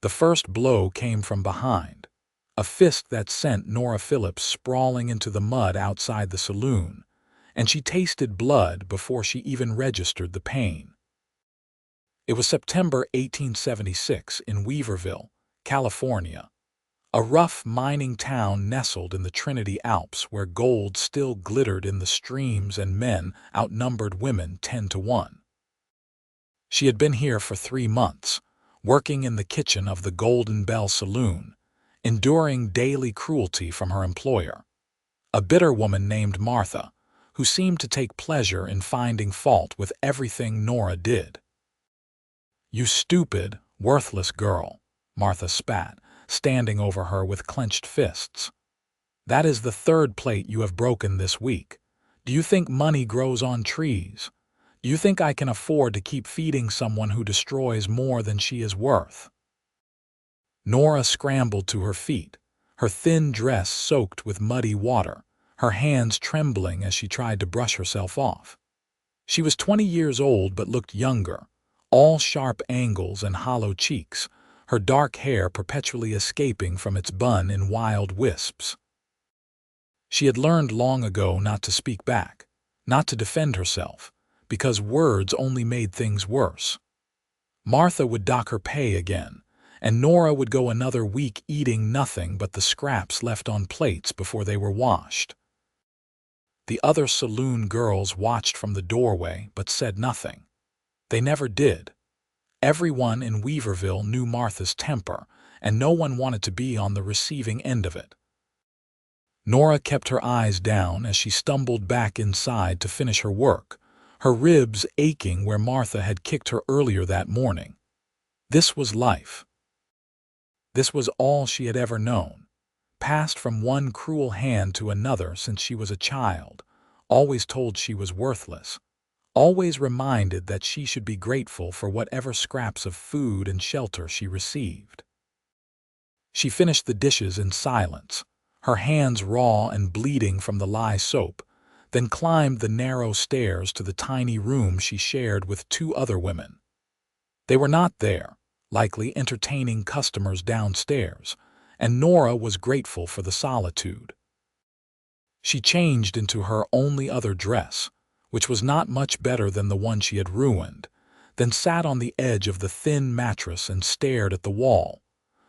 The first blow came from behind, a fist that sent Nora Phillips sprawling into the mud outside the saloon, and she tasted blood before she even registered the pain. It was September 1876 in Weaverville, California, a rough mining town nestled in the Trinity Alps where gold still glittered in the streams and men outnumbered women 10-1. She had been here for 3 months, working in the kitchen of the Golden Bell Saloon, enduring daily cruelty from her employer, a bitter woman named Martha, who seemed to take pleasure in finding fault with everything Nora did. "You stupid, worthless girl," Martha spat, standing over her with clenched fists. "That is the 3rd plate you have broken this week. Do you think money grows on trees? Do you think I can afford to keep feeding someone who destroys more than she is worth?" Nora scrambled to her feet, her thin dress soaked with muddy water, her hands trembling as she tried to brush herself off. She was 20 years old but looked younger, all sharp angles and hollow cheeks, her dark hair perpetually escaping from its bun in wild wisps. She had learned long ago not to speak back, not to defend herself, because words only made things worse. Martha would dock her pay again, and Nora would go another week eating nothing but the scraps left on plates before they were washed. The other saloon girls watched from the doorway but said nothing. They never did. Everyone in Weaverville knew Martha's temper, and no one wanted to be on the receiving end of it. Nora kept her eyes down as she stumbled back inside to finish her work, her ribs aching where Martha had kicked her earlier that morning. This was life. This was all she had ever known, passed from one cruel hand to another since she was a child, always told she was worthless, always reminded that she should be grateful for whatever scraps of food and shelter she received. She finished the dishes in silence, her hands raw and bleeding from the lye soap, then climbed the narrow stairs to the tiny room she shared with 2 other women. They were not there, likely entertaining customers downstairs, and Nora was grateful for the solitude. She changed into her only other dress, which was not much better than the one she had ruined, then sat on the edge of the thin mattress and stared at the wall.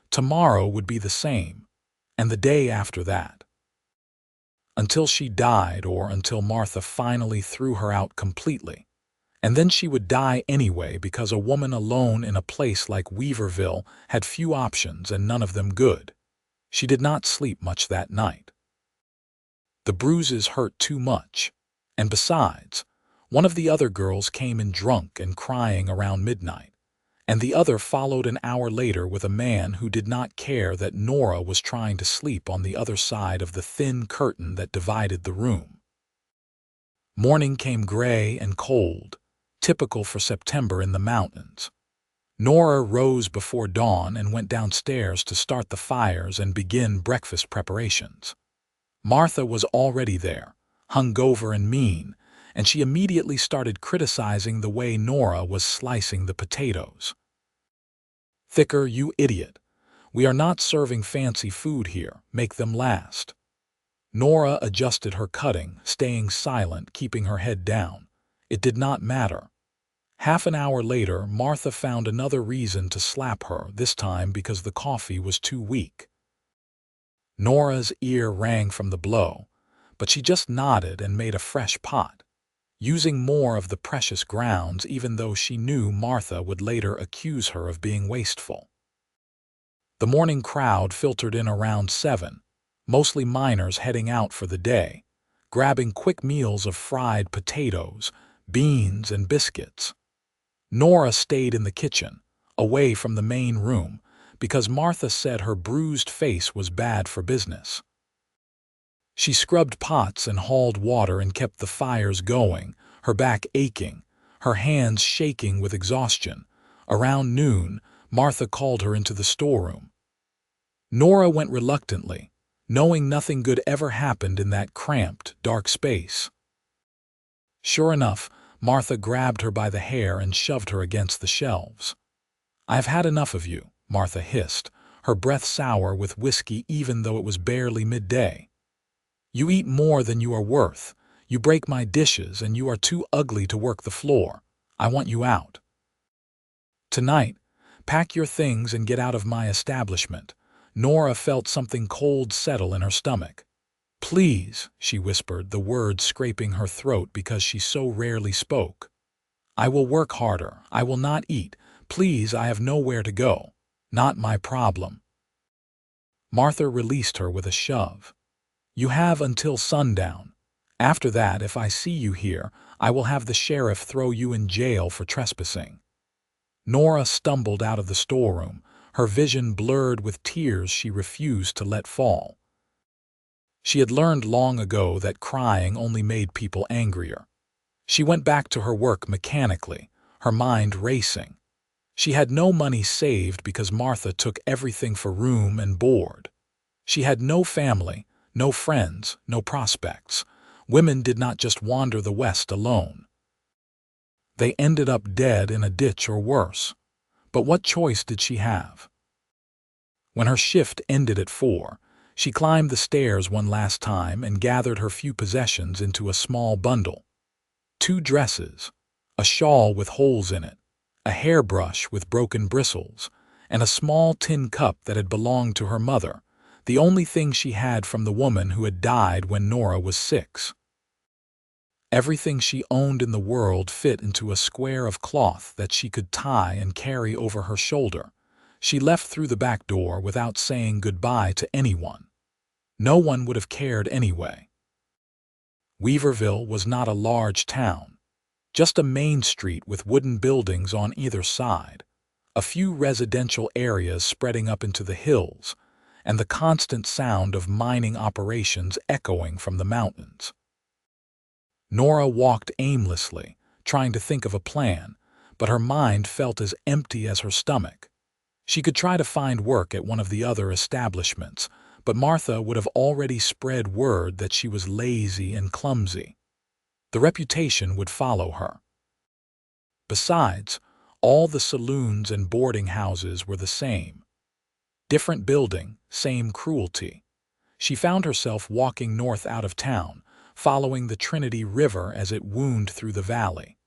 Tomorrow would be the same, and the day after that. Until she died, or until Martha finally threw her out completely. And then she would die anyway because a woman alone in a place like Weaverville had few options and none of them good. She did not sleep much that night. The bruises hurt too much. And besides, one of the other girls came in drunk and crying around midnight, and the other followed an hour later with a man who did not care that Nora was trying to sleep on the other side of the thin curtain that divided the room. Morning came gray and cold, typical for September in the mountains. Nora rose before dawn and went downstairs to start the fires and begin breakfast preparations. Martha was already there, hungover and mean, and she immediately started criticizing the way Nora was slicing the potatoes. "Thicker, you idiot. We are not serving fancy food here. Make them last." Nora adjusted her cutting, staying silent, keeping her head down. It did not matter. Half an hour later, Martha found another reason to slap her, this time because the coffee was too weak. Nora's ear rang from the blow, but she just nodded and made a fresh pot, using more of the precious grounds even though she knew Martha would later accuse her of being wasteful. The morning crowd filtered in around 7, mostly miners heading out for the day, grabbing quick meals of fried potatoes, beans, and biscuits. Nora stayed in the kitchen, away from the main room, because Martha said her bruised face was bad for business. She scrubbed pots and hauled water and kept the fires going, her back aching, her hands shaking with exhaustion. Around noon, Martha called her into the storeroom. Nora went reluctantly, knowing nothing good ever happened in that cramped, dark space. Sure enough, Martha grabbed her by the hair and shoved her against the shelves. "I have had enough of you. Martha hissed, her breath sour with whiskey even though it was barely midday. "You eat more than you are worth. You break my dishes, and you are too ugly to work the floor. I want you out. Tonight, pack your things and get out of my establishment." Nora felt something cold settle in her stomach. "Please," she whispered, the words scraping her throat because she so rarely spoke. "I will work harder. I will not eat. Please, I have nowhere to go. Not my problem." Martha released her with a shove. "You have until sundown. After that, if I see you here, I will have the sheriff throw you in jail for trespassing." Nora stumbled out of the storeroom, her vision blurred with tears she refused to let fall. She had learned long ago that crying only made people angrier. She went back to her work mechanically, her mind racing. She had no money saved because Martha took everything for room and board. She had no family, no friends, no prospects. Women did not just wander the West alone. They ended up dead in a ditch or worse. But what choice did she have? When her shift ended at 4, she climbed the stairs one last time and gathered her few possessions into a small bundle. 2 dresses, a shawl with holes in it, a hairbrush with broken bristles, and a small tin cup that had belonged to her mother, the only thing she had from the woman who had died when Nora was 6. Everything she owned in the world fit into a square of cloth that she could tie and carry over her shoulder. She left through the back door without saying goodbye to anyone. No one would have cared anyway. Weaverville was not a large town, just a main street with wooden buildings on either side, a few residential areas spreading up into the hills, and the constant sound of mining operations echoing from the mountains. Nora walked aimlessly, trying to think of a plan, but her mind felt as empty as her stomach. She could try to find work at one of the other establishments, but Martha would have already spread word that she was lazy and clumsy. The reputation would follow her. Besides, all the saloons and boarding houses were the same. Different building, same cruelty. She found herself walking north out of town, following the Trinity River as it wound through the valley.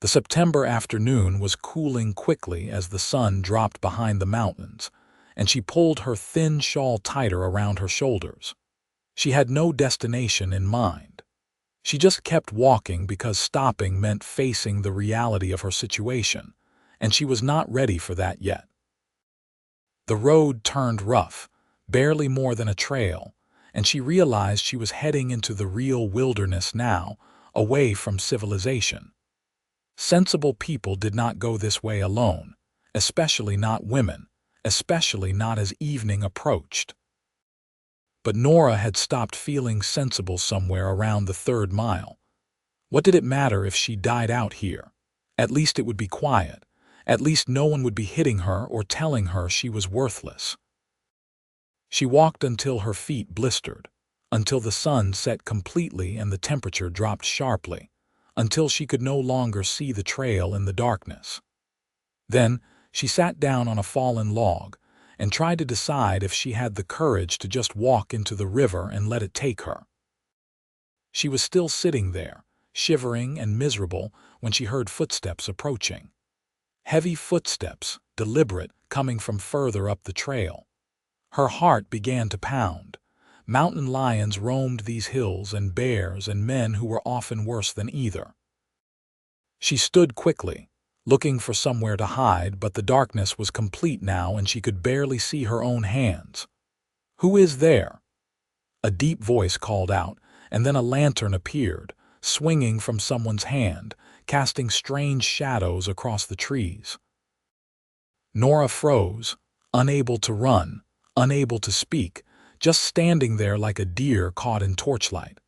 The September afternoon was cooling quickly as the sun dropped behind the mountains, and she pulled her thin shawl tighter around her shoulders. She had no destination in mind. She just kept walking because stopping meant facing the reality of her situation, and she was not ready for that yet. The road turned rough, barely more than a trail, and she realized she was heading into the real wilderness now, away from civilization. Sensible people did not go this way alone, especially not women, especially not as evening approached. But Nora had stopped feeling sensible somewhere around the 3rd mile. What did it matter if she died out here? At least it would be quiet. At least no one would be hitting her or telling her she was worthless. She walked until her feet blistered, until the sun set completely and the temperature dropped sharply, until she could no longer see the trail in the darkness. Then she sat down on a fallen log and tried to decide if she had the courage to just walk into the river and let it take her. She was still sitting there, shivering and miserable, when she heard footsteps approaching. Heavy footsteps, deliberate, coming from further up the trail. Her heart began to pound. Mountain lions roamed these hills, and bears and men who were often worse than either. She stood quickly, looking for somewhere to hide, but the darkness was complete now and she could barely see her own hands. "Who is there?" A deep voice called out, and then a lantern appeared, swinging from someone's hand, casting strange shadows across the trees. Nora froze, unable to run, unable to speak, just standing there like a deer caught in torchlight.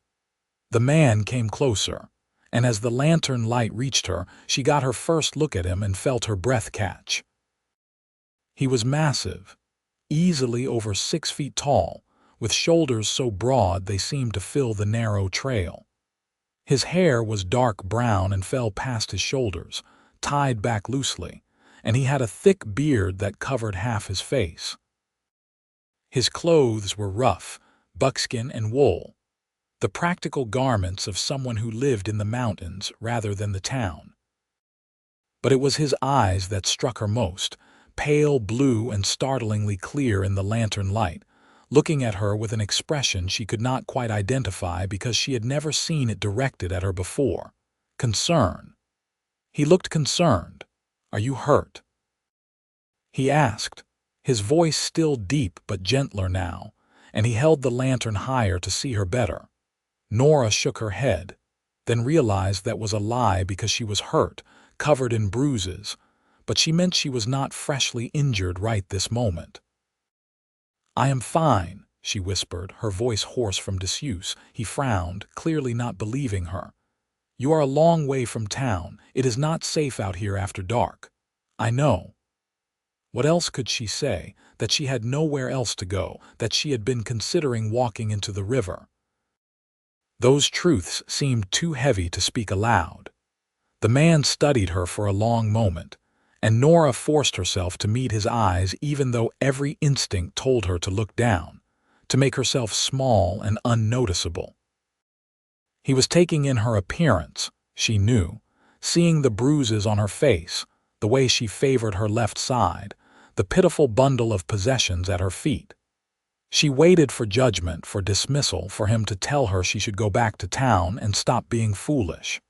The man came closer, and as the lantern light reached her, she got her first look at him and felt her breath catch. He was massive, easily over 6 feet tall, with shoulders so broad they seemed to fill the narrow trail. His hair was dark brown and fell past his shoulders, tied back loosely, and he had a thick beard that covered half his face. His clothes were rough, buckskin and wool, the practical garments of someone who lived in the mountains rather than the town. But it was his eyes that struck her most, pale blue and startlingly clear in the lantern light, looking at her with an expression she could not quite identify because she had never seen it directed at her before. Concern. He looked concerned. "Are you hurt?" he asked, his voice still deep but gentler now, and he held the lantern higher to see her better. Nora shook her head, then realized that was a lie because she was hurt, covered in bruises, but she meant she was not freshly injured right this moment. "I am fine," she whispered, her voice hoarse from disuse. He frowned, clearly not believing her. "You are a long way from town. It is not safe out here after dark." "I know." What else could she say? That she had nowhere else to go, that she had been considering walking into the river. Those truths seemed too heavy to speak aloud. The man studied her for a long moment, and Nora forced herself to meet his eyes even though every instinct told her to look down, to make herself small and unnoticeable. He was taking in her appearance, she knew, seeing the bruises on her face, the way she favored her left side, the pitiful bundle of possessions at her feet. She waited for judgment, for dismissal, for him to tell her she should go back to town and stop being foolish.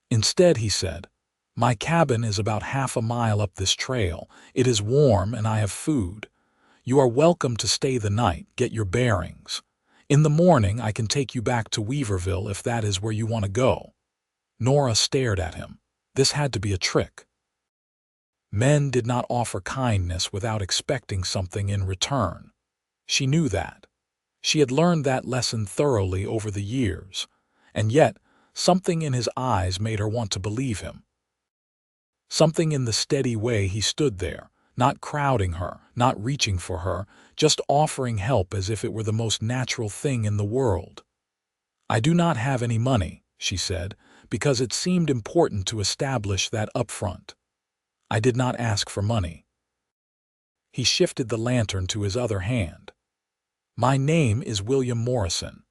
Instead, he said, "My cabin is about half a mile up this trail. It is warm and I have food. You are welcome to stay the night, get your bearings. In the morning I can take you back to Weaverville if that is where you want to go." Nora stared at him. This had to be a trick. Men did not offer kindness without expecting something in return. She knew that. She had learned that lesson thoroughly over the years, and yet something in his eyes made her want to believe him. Something in the steady way he stood there, not crowding her, not reaching for her, just offering help as if it were the most natural thing in the world. "I do not have any money," she said, because it seemed important to establish that up front. "I did not ask for money." He shifted the lantern to his other hand. "My name is William Morrison.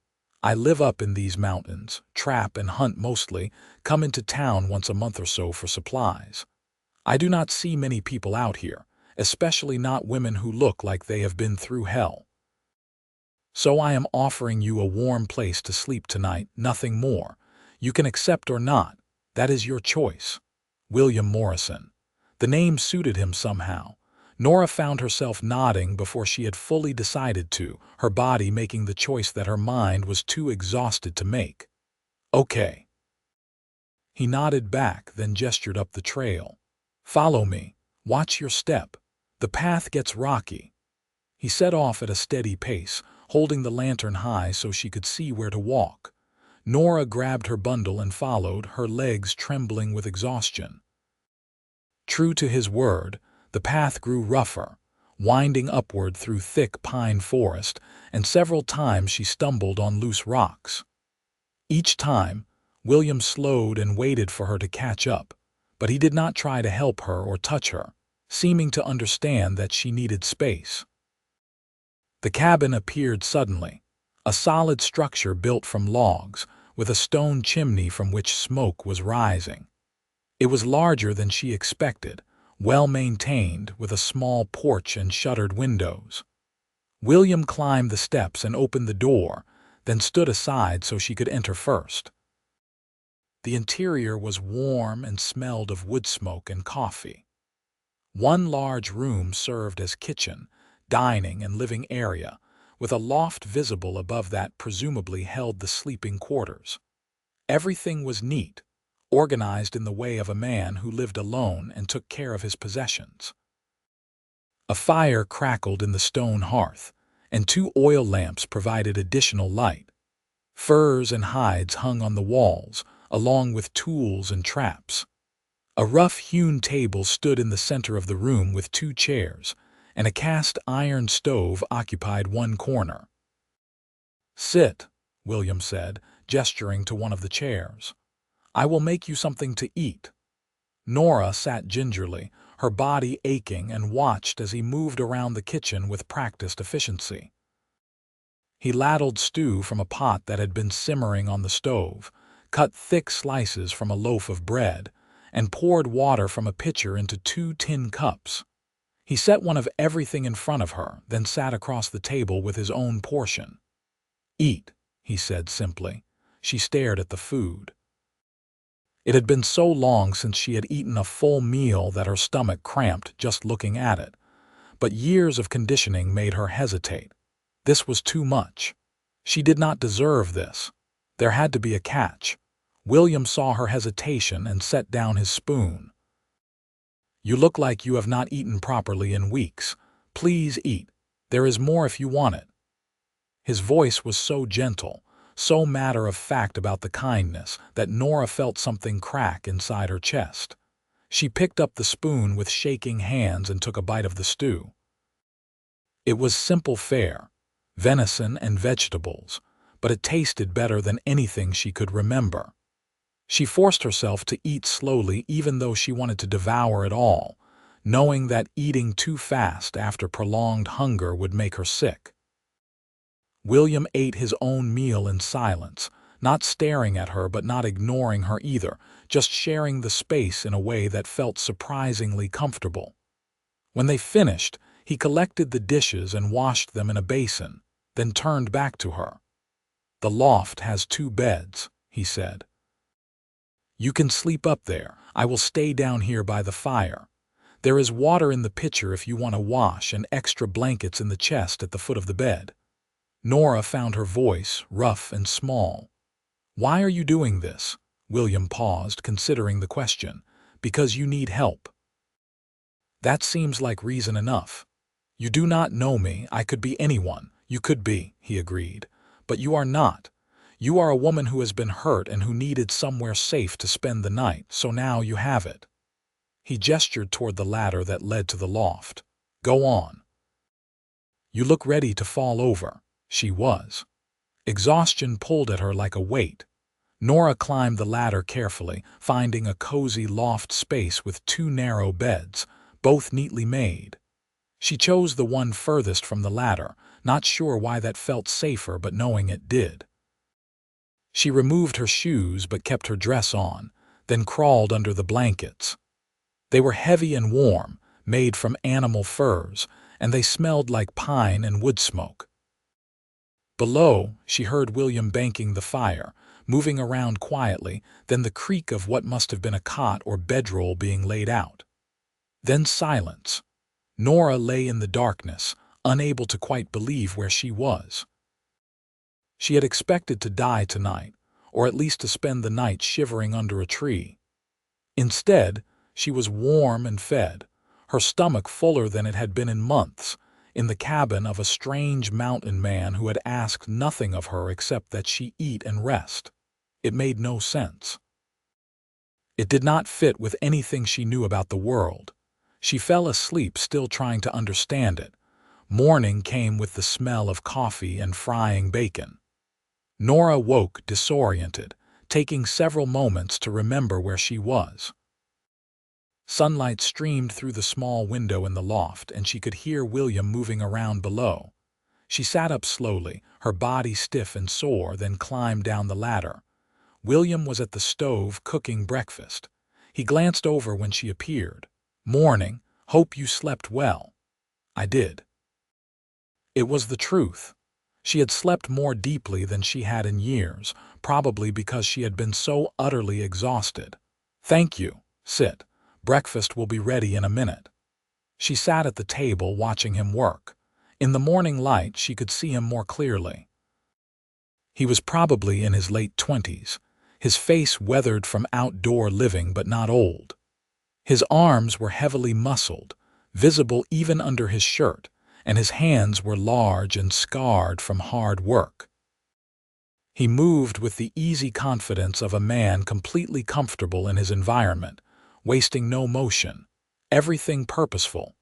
I live up in these mountains, trap and hunt mostly, come into town once a month or so for supplies. I do not see many people out here, especially not women who look like they have been through hell. So I am offering you a warm place to sleep tonight, nothing more. You can accept or not. That is your choice." William Morrison. The name suited him somehow. Nora found herself nodding before she had fully decided to, her body making the choice that her mind was too exhausted to make. "Okay." He nodded back, then gestured up the trail. "Follow me. Watch your step. The path gets rocky." He set off at a steady pace, holding the lantern high so she could see where to walk. Nora grabbed her bundle and followed, her legs trembling with exhaustion. True to his word, the path grew rougher, winding upward through thick pine forest, and several times she stumbled on loose rocks. Each time, William slowed and waited for her to catch up, but he did not try to help her or touch her, seeming to understand that she needed space. The cabin appeared suddenly, a solid structure built from logs, with a stone chimney from which smoke was rising. It was larger than she expected, well-maintained, with a small porch and shuttered windows. William climbed the steps and opened the door, then stood aside so she could enter first. The interior was warm and smelled of wood smoke and coffee. One large room served as kitchen, dining, and living area, with a loft visible above that presumably held the sleeping quarters. Everything was neat, organized in the way of a man who lived alone and took care of his possessions. A fire crackled in the stone hearth, and 2 oil lamps provided additional light. Furs and hides hung on the walls, along with tools and traps. A rough-hewn table stood in the center of the room with 2 chairs, and a cast-iron stove occupied one corner. "Sit," William said, gesturing to one of the chairs. "I will make you something to eat." Nora sat gingerly, her body aching, and watched as he moved around the kitchen with practiced efficiency. He ladled stew from a pot that had been simmering on the stove, cut thick slices from a loaf of bread, and poured water from a pitcher into 2 tin cups. He set one of everything in front of her, then sat across the table with his own portion. "Eat," he said simply. She stared at the food. It had been so long since she had eaten a full meal that her stomach cramped just looking at it. But years of conditioning made her hesitate. This was too much. She did not deserve this. There had to be a catch. William saw her hesitation and set down his spoon. "You look like you have not eaten properly in weeks. Please eat. There is more if you want it." His voice was so gentle, so matter-of-fact about the kindness, that Nora felt something crack inside her chest. She picked up the spoon with shaking hands and took a bite of the stew. It was simple fare, venison and vegetables, but it tasted better than anything she could remember. She forced herself to eat slowly even though she wanted to devour it all, knowing that eating too fast after prolonged hunger would make her sick. William ate his own meal in silence, not staring at her but not ignoring her either, just sharing the space in a way that felt surprisingly comfortable. When they finished, he collected the dishes and washed them in a basin, then turned back to her. "The loft has 2 beds," he said. "You can sleep up there. I will stay down here by the fire. There is water in the pitcher if you want to wash and extra blankets in the chest at the foot of the bed." Nora found her voice rough and small. "Why are you doing this?" William paused, considering the question. "Because you need help." "That seems like reason enough. You do not know me. I could be anyone. You could be," he agreed. "But you are not. You are a woman who has been hurt and who needed somewhere safe to spend the night, so now you have it." He gestured toward the ladder that led to the loft. "Go on." "You look ready to fall over." She was. Exhaustion pulled at her like a weight. Nora climbed the ladder carefully, finding a cozy loft space with 2 narrow beds, both neatly made. She chose the one furthest from the ladder, not sure why that felt safer but knowing it did. She removed her shoes but kept her dress on, then crawled under the blankets. They were heavy and warm, made from animal furs, and they smelled like pine and wood smoke. Below, she heard William banking the fire, moving around quietly, then the creak of what must have been a cot or bedroll being laid out. Then silence. Nora lay in the darkness, unable to quite believe where she was. She had expected to die tonight, or at least to spend the night shivering under a tree. Instead, she was warm and fed, her stomach fuller than it had been in months, in the cabin of a strange mountain man who had asked nothing of her except that she eat and rest. It made no sense. It did not fit with anything she knew about the world. She fell asleep still trying to understand it. Morning came with the smell of coffee and frying bacon. Nora woke disoriented, taking several moments to remember where she was. Sunlight streamed through the small window in the loft, and she could hear William moving around below. She sat up slowly, her body stiff and sore, then climbed down the ladder. William was at the stove cooking breakfast. He glanced over when she appeared. "Morning. Hope you slept well." "I did." It was the truth. She had slept more deeply than she had in years, probably because she had been so utterly exhausted. "Thank you. Sit. Breakfast will be ready in a minute." She sat at the table watching him work. In the morning light, she could see him more clearly. He was probably in his late 20s, his face weathered from outdoor living but not old. His arms were heavily muscled, visible even under his shirt, and his hands were large and scarred from hard work. He moved with the easy confidence of a man completely comfortable in his environment, wasting no motion, everything purposeful.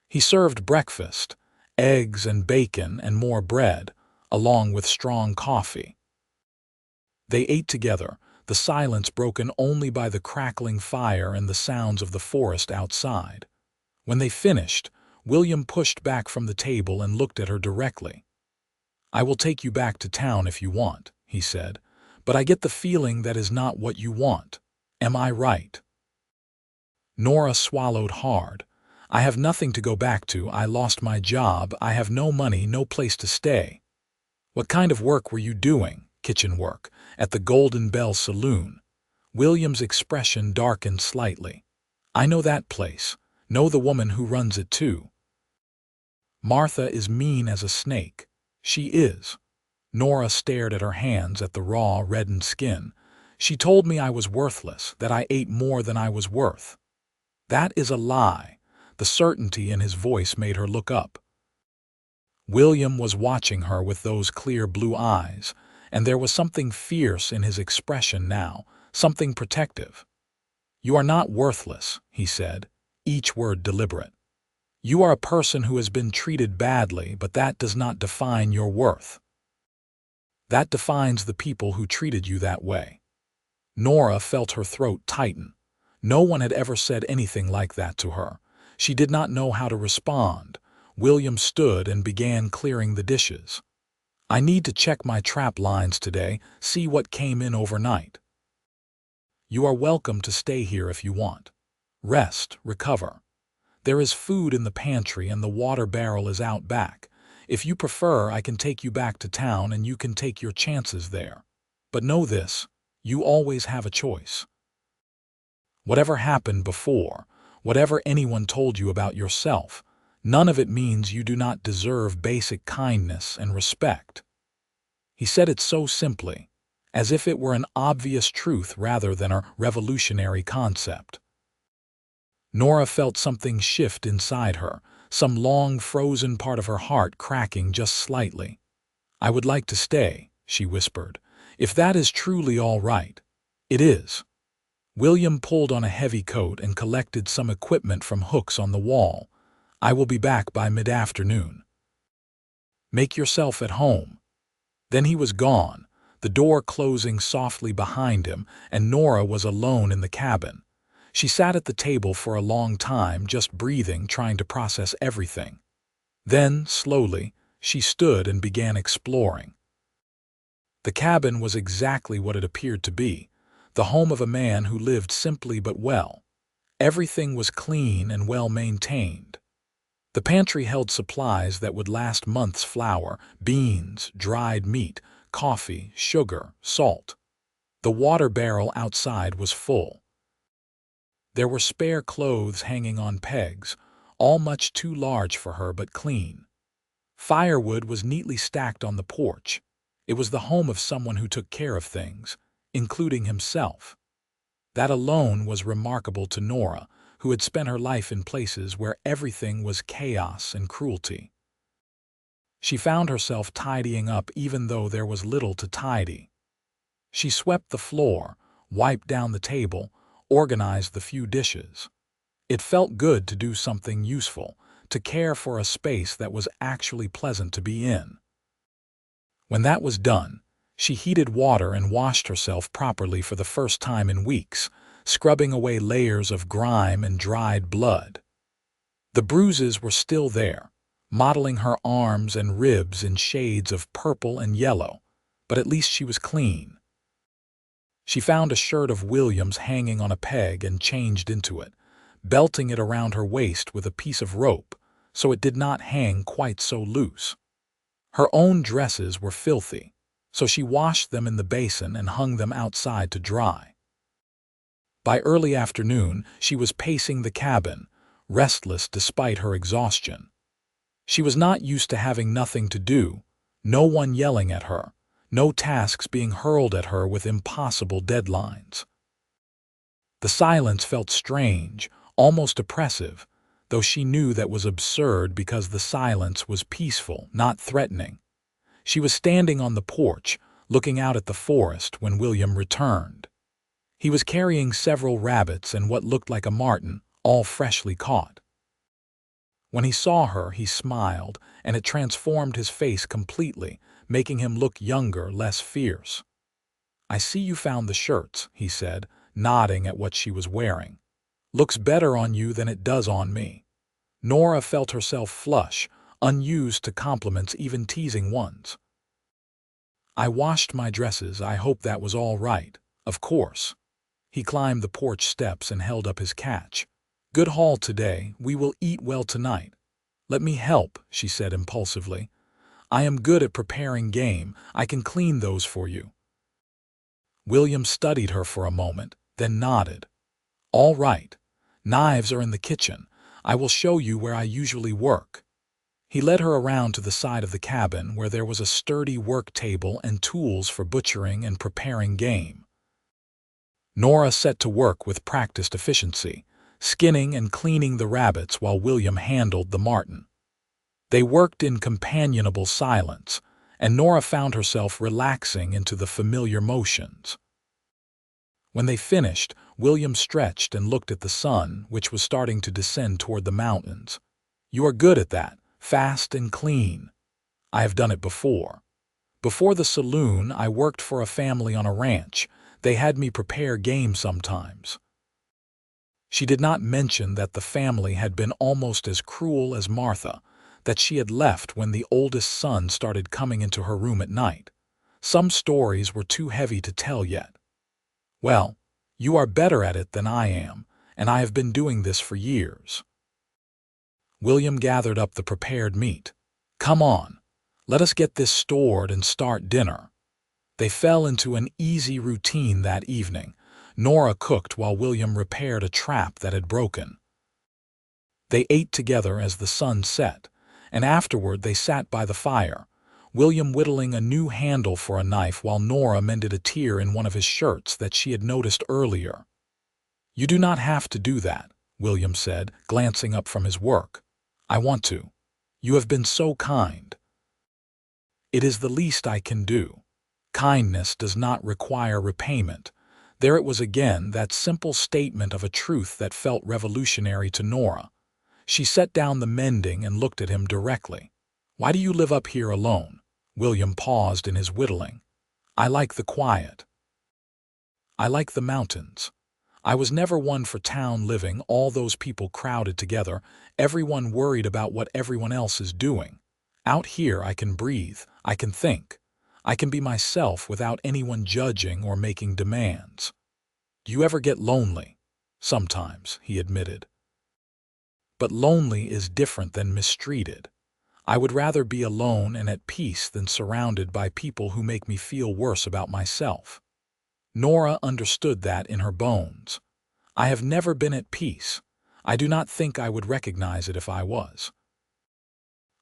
He served breakfast, eggs and bacon and more bread, along with strong coffee. They ate together, the silence broken only by the crackling fire and the sounds of the forest outside. When they finished, William pushed back from the table and looked at her directly. "I will take you back to town if you want," he said, "but I get the feeling that is not what you want. Am I right?" Nora swallowed hard. "I have nothing to go back to. I lost my job. I have no money, no place to stay." "What kind of work were you doing?" "Kitchen work, at the Golden Bell Saloon." William's expression darkened slightly. "I know that place. Know the woman who runs it too. Martha is mean as a snake." "She is." Nora stared at her hands, at the raw, reddened skin. "She told me I was worthless, that I ate more than I was worth." "That is a lie." The certainty in his voice made her look up. William was watching her with those clear blue eyes, and there was something fierce in his expression now, something protective. "You are not worthless," he said, each word deliberate. "You are a person who has been treated badly, but that does not define your worth. That defines the people who treated you that way." Nora felt her throat tighten. No one had ever said anything like that to her. She did not know how to respond. William stood and began clearing the dishes. "I need to check my trap lines today, see what came in overnight." "You are welcome to stay here if you want. Rest, recover. There is food in the pantry and the water barrel is out back. If you prefer, I can take you back to town and you can take your chances there. But know this, you always have a choice. Whatever happened before, whatever anyone told you about yourself, none of it means you do not deserve basic kindness and respect." He said it so simply, as if it were an obvious truth rather than a revolutionary concept. Nora felt something shift inside her, some long frozen part of her heart cracking just slightly. "I would like to stay," she whispered, "if that is truly all right." "It is." William pulled on a heavy coat and collected some equipment from hooks on the wall. "I will be back by mid-afternoon. Make yourself at home." Then he was gone, the door closing softly behind him, and Nora was alone in the cabin. She sat at the table for a long time, just breathing, trying to process everything. Then, slowly, she stood and began exploring. The cabin was exactly what it appeared to be, the home of a man who lived simply but well. Everything was clean and well maintained. The pantry held supplies that would last months: flour, beans, dried meat, coffee, sugar, salt. The water barrel outside was full. There were spare clothes hanging on pegs, all much too large for her but clean. Firewood was neatly stacked on the porch. It was the home of someone who took care of things, including himself. That alone was remarkable to Nora, who had spent her life in places where everything was chaos and cruelty. She found herself tidying up even though there was little to tidy. She swept the floor, wiped down the table, organized the few dishes. It felt good to do something useful, to care for a space that was actually pleasant to be in. When that was done, she heated water and washed herself properly for the first time in weeks, scrubbing away layers of grime and dried blood. The bruises were still there, mottling her arms and ribs in shades of purple and yellow, but at least she was clean. She found a shirt of William's hanging on a peg and changed into it, belting it around her waist with a piece of rope so it did not hang quite so loose. Her own dresses were filthy, so she washed them in the basin and hung them outside to dry. By early afternoon, she was pacing the cabin, restless despite her exhaustion. She was not used to having nothing to do, no one yelling at her, no tasks being hurled at her with impossible deadlines. The silence felt strange, almost oppressive, though she knew that was absurd because the silence was peaceful, not threatening. She was standing on the porch, looking out at the forest when William returned. He was carrying several rabbits and what looked like a marten, all freshly caught. When he saw her, he smiled, and it transformed his face completely, making him look younger, less fierce. "I see you found the shirts," he said, nodding at what she was wearing. "Looks better on you than it does on me." Nora felt herself flush, unused to compliments, even teasing ones. "I washed my dresses. I hope that was all right." "Of course." He climbed the porch steps and held up his catch. "Good haul today. We will eat well tonight." "Let me help," she said impulsively. "I am good at preparing game. I can clean those for you." William studied her for a moment, then nodded. "All right. Knives are in the kitchen. I will show you where I usually work." He led her around to the side of the cabin where there was a sturdy work table and tools for butchering and preparing game. Nora set to work with practiced efficiency, skinning and cleaning the rabbits while William handled the marten. They worked in companionable silence, and Nora found herself relaxing into the familiar motions. When they finished, William stretched and looked at the sun, which was starting to descend toward the mountains. "You are good at that, fast and clean." "I have done it before. Before the saloon, I worked for a family on a ranch. They had me prepare game sometimes." She did not mention that the family had been almost as cruel as Martha, that she had left when the oldest son started coming into her room at night. Some stories were too heavy to tell yet. "Well, you are better at it than I am, and I have been doing this for years." William gathered up the prepared meat. "Come on, let us get this stored and start dinner." They fell into an easy routine that evening. Nora cooked while William repaired a trap that had broken. They ate together as the sun set, and afterward they sat by the fire, William whittling a new handle for a knife while Nora mended a tear in one of his shirts that she had noticed earlier. "You do not have to do that," William said, glancing up from his work. "I want to. You have been so kind." "It is the least I can do. Kindness does not require repayment." There it was again, that simple statement of a truth that felt revolutionary to Nora. She set down the mending and looked at him directly. "Why do you live up here alone?" William paused in his whittling. "I like the quiet. I like the mountains. I was never one for town living, all those people crowded together, everyone worried about what everyone else is doing. Out here I can breathe, I can think. I can be myself without anyone judging or making demands." "Do you ever get lonely?" "Sometimes," he admitted. "But lonely is different than mistreated. I would rather be alone and at peace than surrounded by people who make me feel worse about myself." Nora understood that in her bones. "I have never been at peace. I do not think I would recognize it if I was."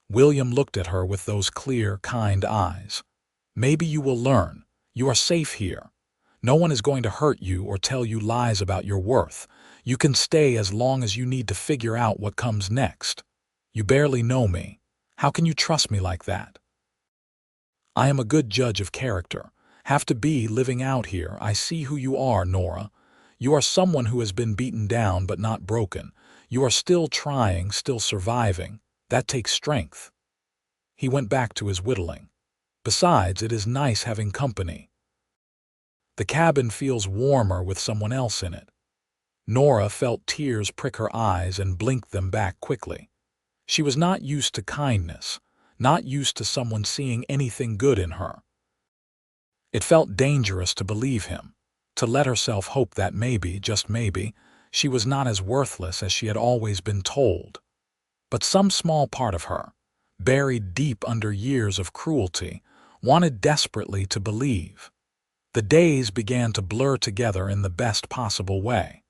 William looked at her with those clear, kind eyes. "Maybe you will learn. You are safe here. No one is going to hurt you or tell you lies about your worth. You can stay as long as you need to figure out what comes next. You barely know me. How can you trust me like that?" "I am a good judge of character. Have to be living out here. I see who you are, Nora. You are someone who has been beaten down but not broken. You are still trying, still surviving. That takes strength." He went back to his whittling. "Besides, it is nice having company. The cabin feels warmer with someone else in it." Nora felt tears prick her eyes and blinked them back quickly. She was not used to kindness, not used to someone seeing anything good in her. It felt dangerous to believe him, to let herself hope that maybe, just maybe, she was not as worthless as she had always been told. But some small part of her, buried deep under years of cruelty, wanted desperately to believe. The days began to blur together in the best possible way.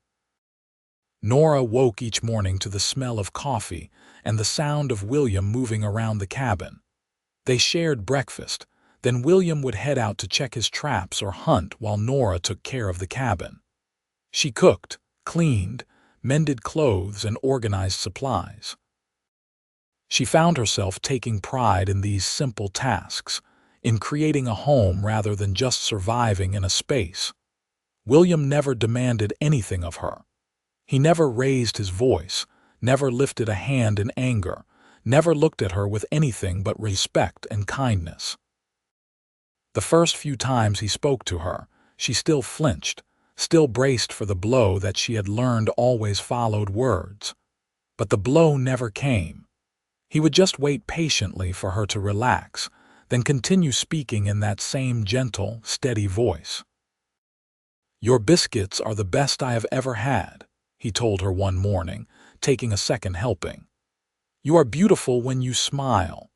Nora woke each morning to the smell of coffee and the sound of William moving around the cabin. They shared breakfast, then William would head out to check his traps or hunt while Nora took care of the cabin. She cooked, cleaned, mended clothes, and organized supplies. She found herself taking pride in these simple tasks, in creating a home rather than just surviving in a space. William never demanded anything of her. He never raised his voice, never lifted a hand in anger, never looked at her with anything but respect and kindness. The first few times he spoke to her, She still flinched, still braced for the blow that she had learned always followed words. But the blow never came. He would just wait patiently for her to relax, then continue speaking in that same gentle, steady voice. "Your biscuits are the best I have ever had," he told her one morning, taking a second helping. "You are beautiful when you smile,"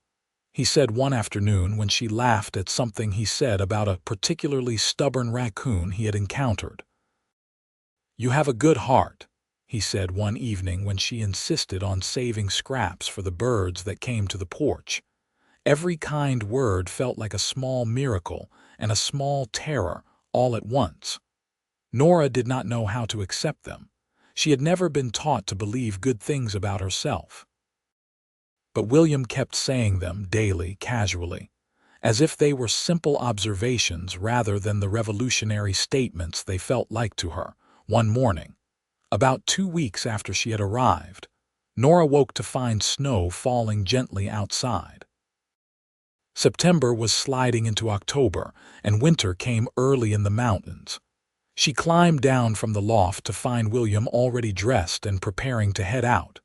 he said one afternoon when she laughed at something he said about a particularly stubborn raccoon he had encountered. "You have a good heart," he said one evening when she insisted on saving scraps for the birds that came to the porch. Every kind word felt like a small miracle and a small terror all at once. Nora did not know how to accept them. She had never been taught to believe good things about herself. But William kept saying them daily, casually, as if they were simple observations rather than the revolutionary statements they felt like to her. One morning, about 2 weeks after she had arrived, Nora woke to find snow falling gently outside. September was sliding into October, and winter came early in the mountains. She climbed down from the loft to find William already dressed and preparing to head out.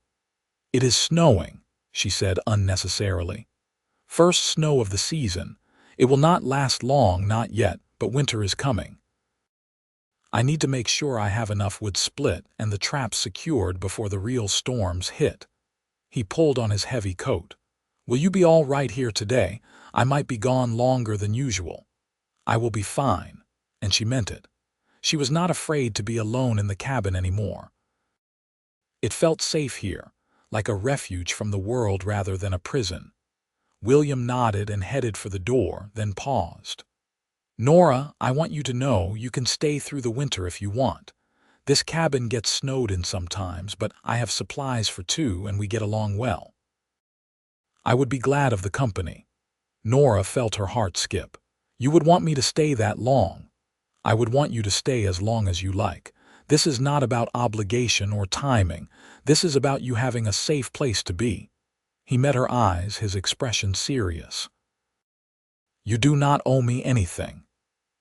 "It is snowing," she said unnecessarily. "First snow of the season. It will not last long, not yet, but winter is coming. I need to make sure I have enough wood split and the traps secured before the real storms hit." He pulled on his heavy coat. "Will you be all right here today? I might be gone longer than usual." "I will be fine," and she meant it. She was not afraid to be alone in the cabin anymore. It felt safe here, like a refuge from the world rather than a prison. William nodded and headed for the door, then paused. "Nora, I want you to know you can stay through the winter if you want. This cabin gets snowed in sometimes, but I have supplies for 2 and we get along well." "I would be glad of the company." Nora felt her heart skip. "You would want me to stay that long?" "I would want you to stay as long as you like. This is not about obligation or timing. This is about you having a safe place to be." He met her eyes, his expression serious. "You do not owe me anything.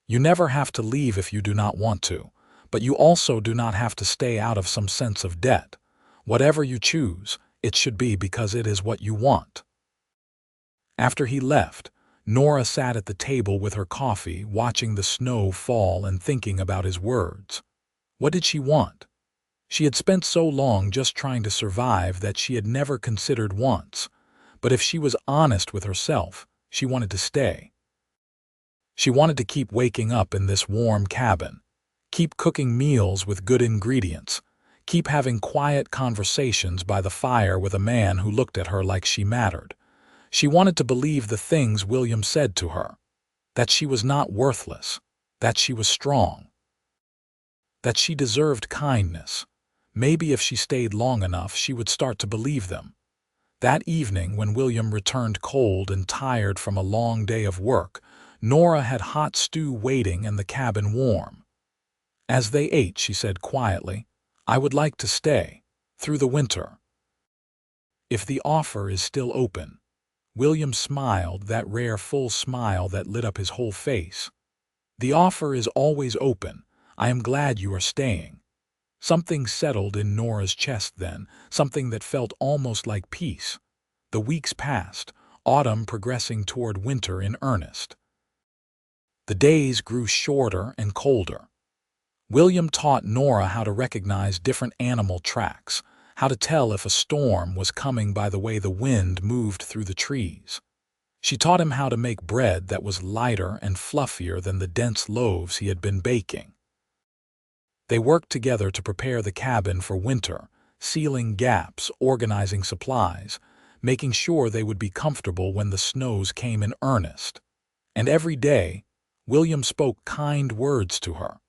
You never have to leave if you do not want to, but you also do not have to stay out of some sense of debt. Whatever you choose, it should be because it is what you want." After he left, Nora sat at the table with her coffee, watching the snow fall and thinking about his words. What did she want? She had spent so long just trying to survive that she had never considered wants, but if she was honest with herself, she wanted to stay. She wanted to keep waking up in this warm cabin, keep cooking meals with good ingredients, keep having quiet conversations by the fire with a man who looked at her like she mattered. She wanted to believe the things William said to her, that she was not worthless, that she was strong, that she deserved kindness. Maybe if she stayed long enough, she would start to believe them. That evening, when William returned cold and tired from a long day of work, Nora had hot stew waiting and the cabin warm. As they ate, she said quietly, "I would like to stay, through the winter, if the offer is still open." William smiled, that rare full smile that lit up his whole face. "The offer is always open. I am glad you are staying." Something settled in Nora's chest then, something that felt almost like peace. The weeks passed, autumn progressing toward winter in earnest. The days grew shorter and colder. William taught Nora how to recognize different animal tracks, how to tell if a storm was coming by the way the wind moved through the trees. She taught him how to make bread that was lighter and fluffier than the dense loaves he had been baking. They worked together to prepare the cabin for winter, sealing gaps, organizing supplies, making sure they would be comfortable when the snows came in earnest. And every day, William spoke kind words to her.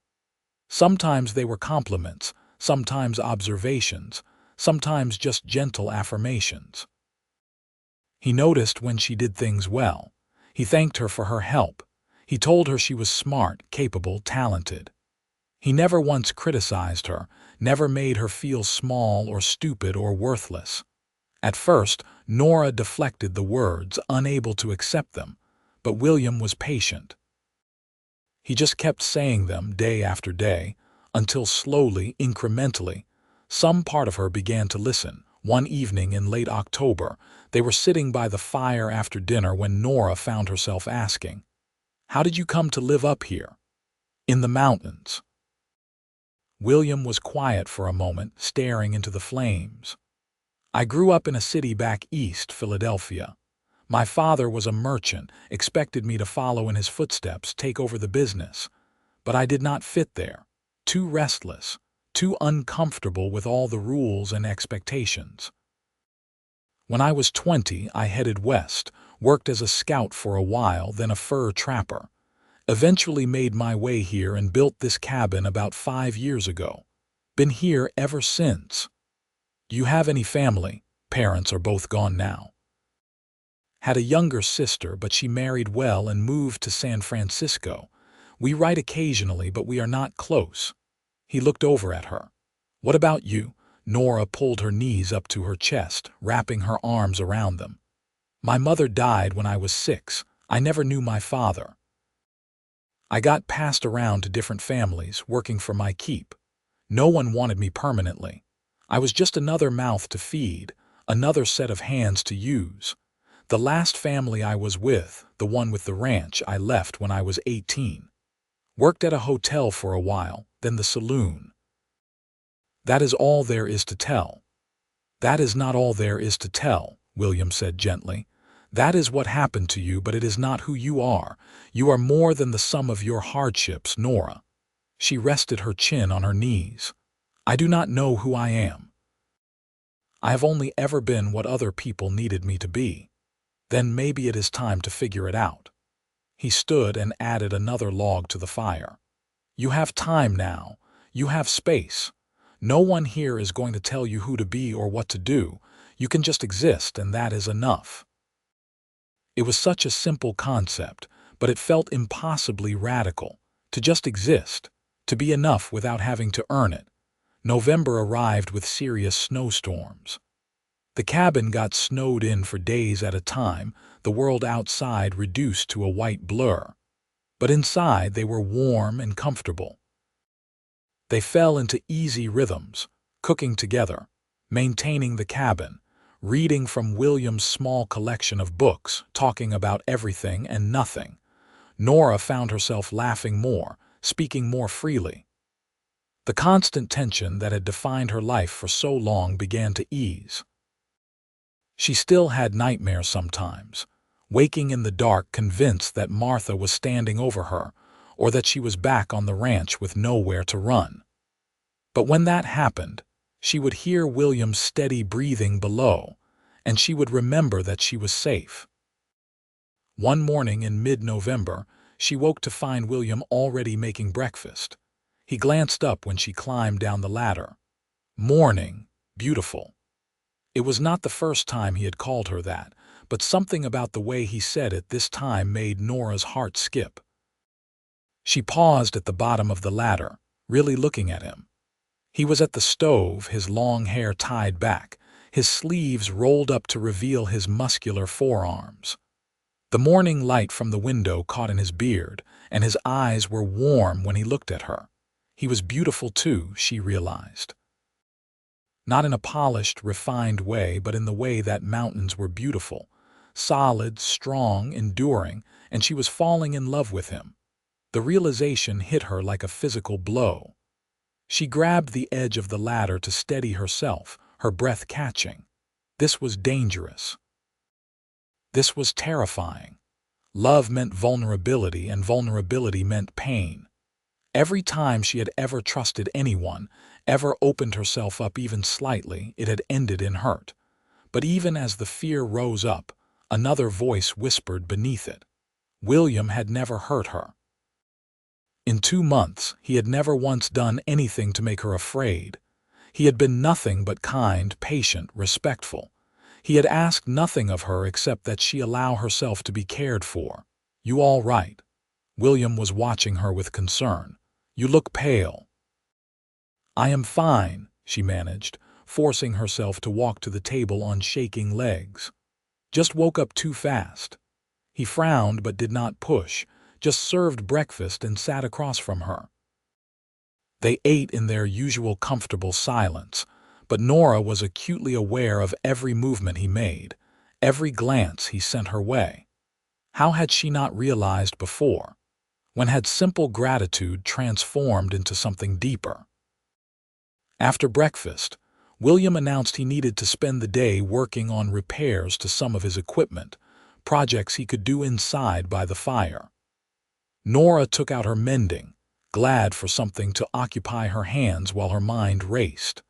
Sometimes they were compliments, sometimes observations, sometimes just gentle affirmations. He noticed when she did things well. He thanked her for her help. He told her she was smart, capable, talented. He never once criticized her, never made her feel small or stupid or worthless. At first, Nora deflected the words, unable to accept them, but William was patient. He just kept saying them day after day, until slowly, incrementally, some part of her began to listen. One evening in late October, they were sitting by the fire after dinner when Nora found herself asking, "How did you come to live up here, in the mountains?" William was quiet for a moment, staring into the flames. "I grew up in a city back east, Philadelphia. My father was a merchant, expected me to follow in his footsteps, take over the business. But I did not fit there. Too restless, too uncomfortable with all the rules and expectations. When I was 20, I headed west, worked as a scout for a while, then a fur trapper. Eventually made my way here and built this cabin about 5 years ago. Been here ever since." "Do you have any family?" "Parents are both gone now. Had a younger sister, but she married well and moved to San Francisco. We write occasionally, but we are not close." He looked over at her. "What about you?" Nora pulled her knees up to her chest, wrapping her arms around them. "My mother died when I was 6. I never knew my father. I got passed around to different families, working for my keep. No one wanted me permanently. I was just another mouth to feed, another set of hands to use. The last family I was with, the one with the ranch, I left when I was 18. Worked at a hotel for a while, then the saloon. That is all there is to tell." "That is not all there is to tell," William said gently. "That is what happened to you, but it is not who you are. You are more than the sum of your hardships, Nora." She rested her chin on her knees. "I do not know who I am. I have only ever been what other people needed me to be. Then maybe it is time to figure it out." He stood and added another log to the fire. "You have time now. You have space. No one here is going to tell you who to be or what to do. You can just exist, and that is enough." It was such a simple concept, but it felt impossibly radical. To just exist, to be enough without having to earn it. November arrived with serious snowstorms. The cabin got snowed in for days at a time, the world outside reduced to a white blur. But inside they were warm and comfortable. They fell into easy rhythms, cooking together, maintaining the cabin, reading from William's small collection of books, talking about everything and nothing. Nora found herself laughing more, speaking more freely. The constant tension that had defined her life for so long began to ease. She still had nightmares sometimes, waking in the dark convinced that Martha was standing over her, or that she was back on the ranch with nowhere to run. But when that happened, she would hear William's steady breathing below, and she would remember that she was safe. One morning in mid-November, she woke to find William already making breakfast. He glanced up when she climbed down the ladder. "Morning, beautiful." It was not the first time he had called her that, but something about the way he said it this time made Nora's heart skip. She paused at the bottom of the ladder, really looking at him. He was at the stove, his long hair tied back, his sleeves rolled up to reveal his muscular forearms. The morning light from the window caught in his beard, and his eyes were warm when he looked at her. He was beautiful too, she realized. Not in a polished, refined way, but in the way that mountains were beautiful. Solid, strong, enduring, and she was falling in love with him. The realization hit her like a physical blow. She grabbed the edge of the ladder to steady herself, her breath catching. This was dangerous. This was terrifying. Love meant vulnerability, and vulnerability meant pain. Every time she had ever trusted anyone, ever opened herself up even slightly, it had ended in hurt. But even as the fear rose up, another voice whispered beneath it. William had never hurt her. In 2 months, he had never once done anything to make her afraid. He had been nothing but kind, patient, respectful. He had asked nothing of her except that she allow herself to be cared for. "You all right?" William was watching her with concern. "You look pale." "I am fine," she managed, forcing herself to walk to the table on shaking legs. "Just woke up too fast." He frowned but did not push, just served breakfast and sat across from her. They ate in their usual comfortable silence, but Nora was acutely aware of every movement he made, every glance he sent her way. How had she not realized before? When had simple gratitude transformed into something deeper? After breakfast, William announced he needed to spend the day working on repairs to some of his equipment, projects he could do inside by the fire. Nora took out her mending, glad for something to occupy her hands while her mind raced.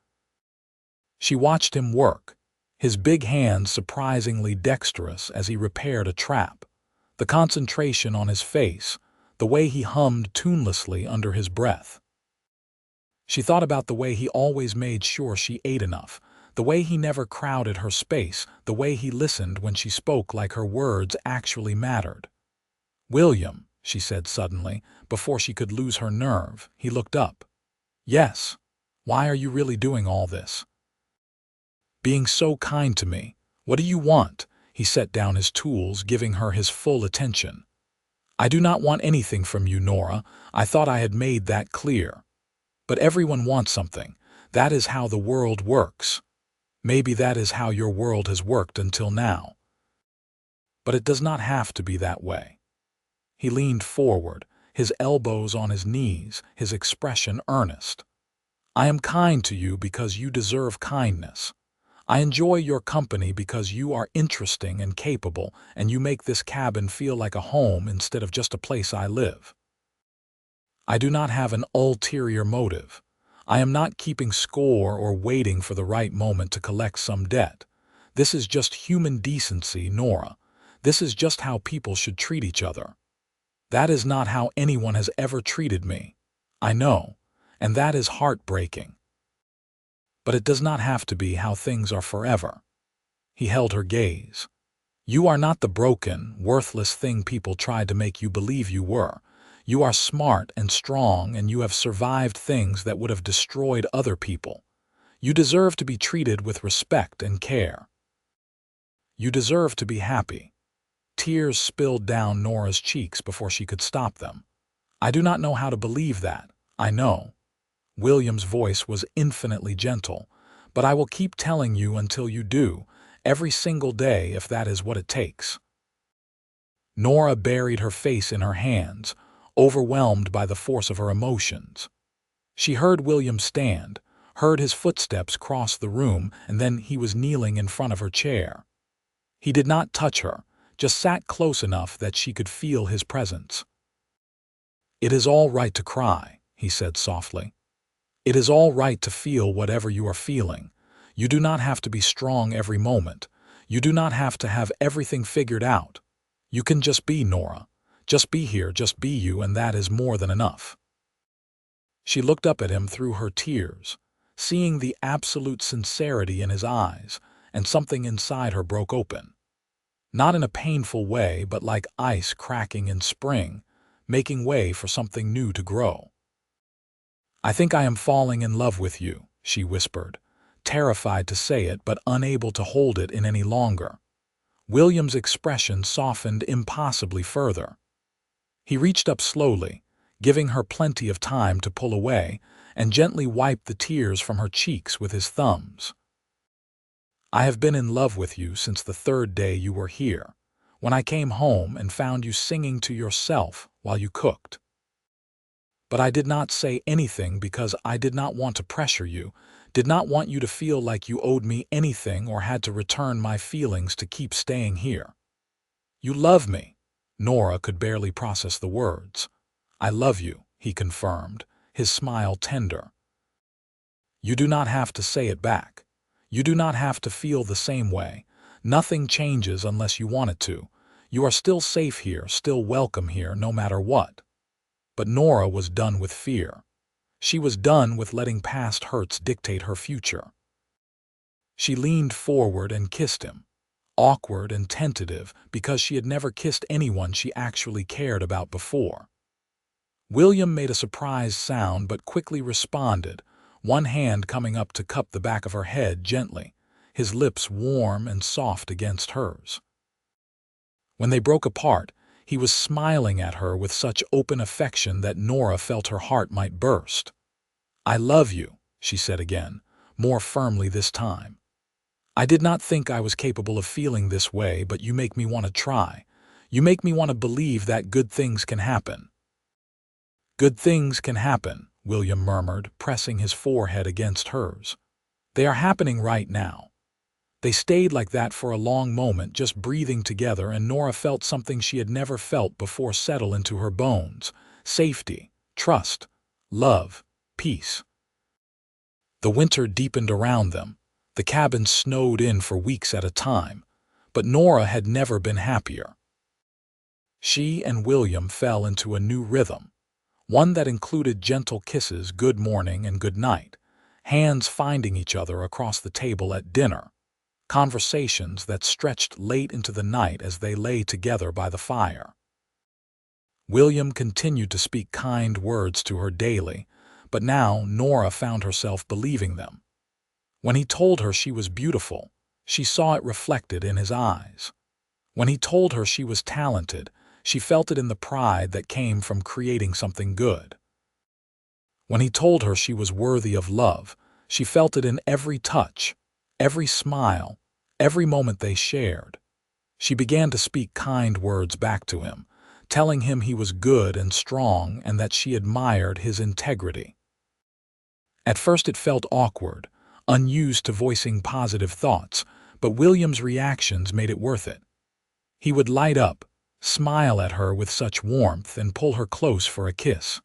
She watched him work, his big hands surprisingly dexterous as he repaired a trap, the concentration on his face, the way he hummed tunelessly under his breath. She thought about the way he always made sure she ate enough, the way he never crowded her space, the way he listened when she spoke like her words actually mattered. "William," she said suddenly, before she could lose her nerve. He looked up. "Yes. Why are you really doing all this?" "Being so kind to me. What do you want?" He set down his tools, giving her his full attention. "I do not want anything from you, Nora. I thought I had made that clear. But everyone wants something. That is how the world works. Maybe that is how your world has worked until now. But it does not have to be that way." He leaned forward, his elbows on his knees, his expression earnest. "I am kind to you because you deserve kindness. I enjoy your company because you are interesting and capable, and you make this cabin feel like a home instead of just a place I live. I do not have an ulterior motive. I am not keeping score or waiting for the right moment to collect some debt. This is just human decency, Nora. This is just how people should treat each other. That is not how anyone has ever treated me. I know, and that is heartbreaking. But it does not have to be how things are forever." He held her gaze. "You are not the broken, worthless thing people tried to make you believe you were. You are smart and strong, and you have survived things that would have destroyed other people. You deserve to be treated with respect and care. You deserve to be happy." Tears spilled down Nora's cheeks before she could stop them. "I do not know how to believe that, I know." William's voice was infinitely gentle. "But I will keep telling you until you do, every single day if that is what it takes." Nora buried her face in her hands, overwhelmed by the force of her emotions. She heard William stand, heard his footsteps cross the room, and then he was kneeling in front of her chair. He did not touch her, just sat close enough that she could feel his presence. "It is all right to cry," he said softly. "It is all right to feel whatever you are feeling. You do not have to be strong every moment. You do not have to have everything figured out. You can just be, Nora. Just be here, just be you, and that is more than enough." She looked up at him through her tears, seeing the absolute sincerity in his eyes, and something inside her broke open. Not in a painful way, but like ice cracking in spring, making way for something new to grow. "I think I am falling in love with you," she whispered, terrified to say it but unable to hold it in any longer. William's expression softened impossibly further. He reached up slowly, giving her plenty of time to pull away, and gently wiped the tears from her cheeks with his thumbs. "I have been in love with you since the third day you were here, when I came home and found you singing to yourself while you cooked. But I did not say anything because I did not want to pressure you, did not want you to feel like you owed me anything or had to return my feelings to keep staying here. You love me." Nora could barely process the words. "I love you," he confirmed, his smile tender. "You do not have to say it back. You do not have to feel the same way. Nothing changes unless you want it to. You are still safe here, still welcome here, no matter what." But Nora was done with fear. She was done with letting past hurts dictate her future. She leaned forward and kissed him, awkward and tentative because she had never kissed anyone she actually cared about before. William made a surprised sound but quickly responded, one hand coming up to cup the back of her head gently, his lips warm and soft against hers. When they broke apart, He was smiling at her with such open affection that Nora felt her heart might burst. "I love you," she said again, more firmly this time. "I did not think I was capable of feeling this way, but you make me want to try. You make me want to believe that good things can happen." "Good things can happen," William murmured, pressing his forehead against hers. "They are happening right now." They stayed like that for a long moment, just breathing together, and Nora felt something she had never felt before settle into her bones: safety, trust, love, peace. The winter deepened around them. The cabin snowed in for weeks at a time, but Nora had never been happier. She and William fell into a new rhythm, one that included gentle kisses, good morning and good night, hands finding each other across the table at dinner, conversations that stretched late into the night as they lay together by the fire. William continued to speak kind words to her daily, but now Nora found herself believing them. When he told her she was beautiful, she saw it reflected in his eyes. When he told her she was talented, she felt it in the pride that came from creating something good. When he told her she was worthy of love, she felt it in every touch, every smile, every moment they shared. She began to speak kind words back to him, telling him he was good and strong and that she admired his integrity. At first it felt awkward, unused to voicing positive thoughts, but William's reactions made it worth it. He would light up, smile at her with such warmth, and pull her close for a kiss.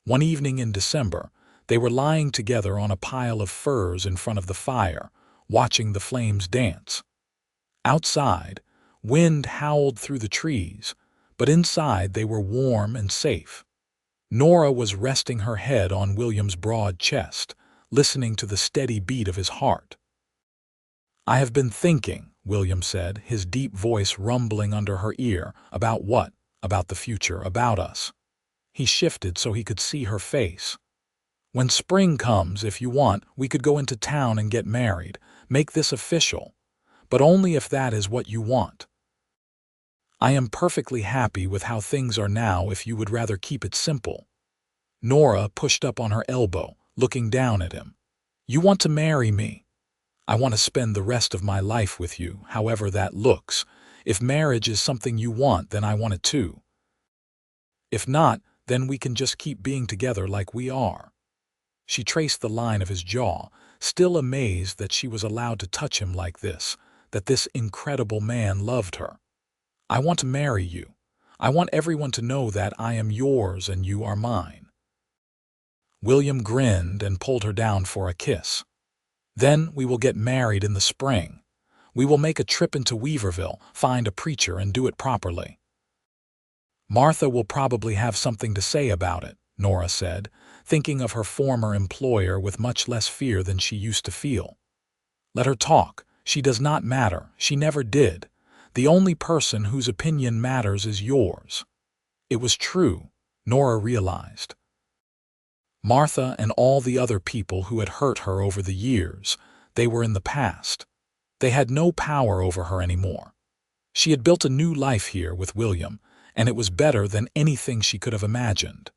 One evening in December, they were lying together on a pile of furs in front of the fire, watching the flames dance. Outside, wind howled through the trees, but inside they were warm and safe. Nora was resting her head on William's broad chest, listening to the steady beat of his heart. "I have been thinking," William said, his deep voice rumbling under her ear. "About what?" "About the future, about us." He shifted so he could see her face. "When spring comes, if you want, we could go into town and get married, make this official. But only if that is what you want. I am perfectly happy with how things are now if you would rather keep it simple." Nora pushed up on her elbow, looking down at him. "You want to marry me? I want to spend the rest of my life with you, however that looks. If marriage is something you want, then I want it too. If not, then we can just keep being together like we are." She traced the line of his jaw, still amazed that she was allowed to touch him like this, that this incredible man loved her. "I want to marry you. I want everyone to know that I am yours and you are mine." William grinned and pulled her down for a kiss. "Then we will get married in the spring. We will make a trip into Weaverville, find a preacher, and do it properly." "Martha will probably have something to say about it," Nora said, thinking of her former employer with much less fear than she used to feel. "Let her talk. She does not matter. She never did. The only person whose opinion matters is yours." It was true, Nora realized. Martha and all the other people who had hurt her over the years, they were in the past. They had no power over her anymore. She had built a new life here with William, and it was better than anything she could have imagined.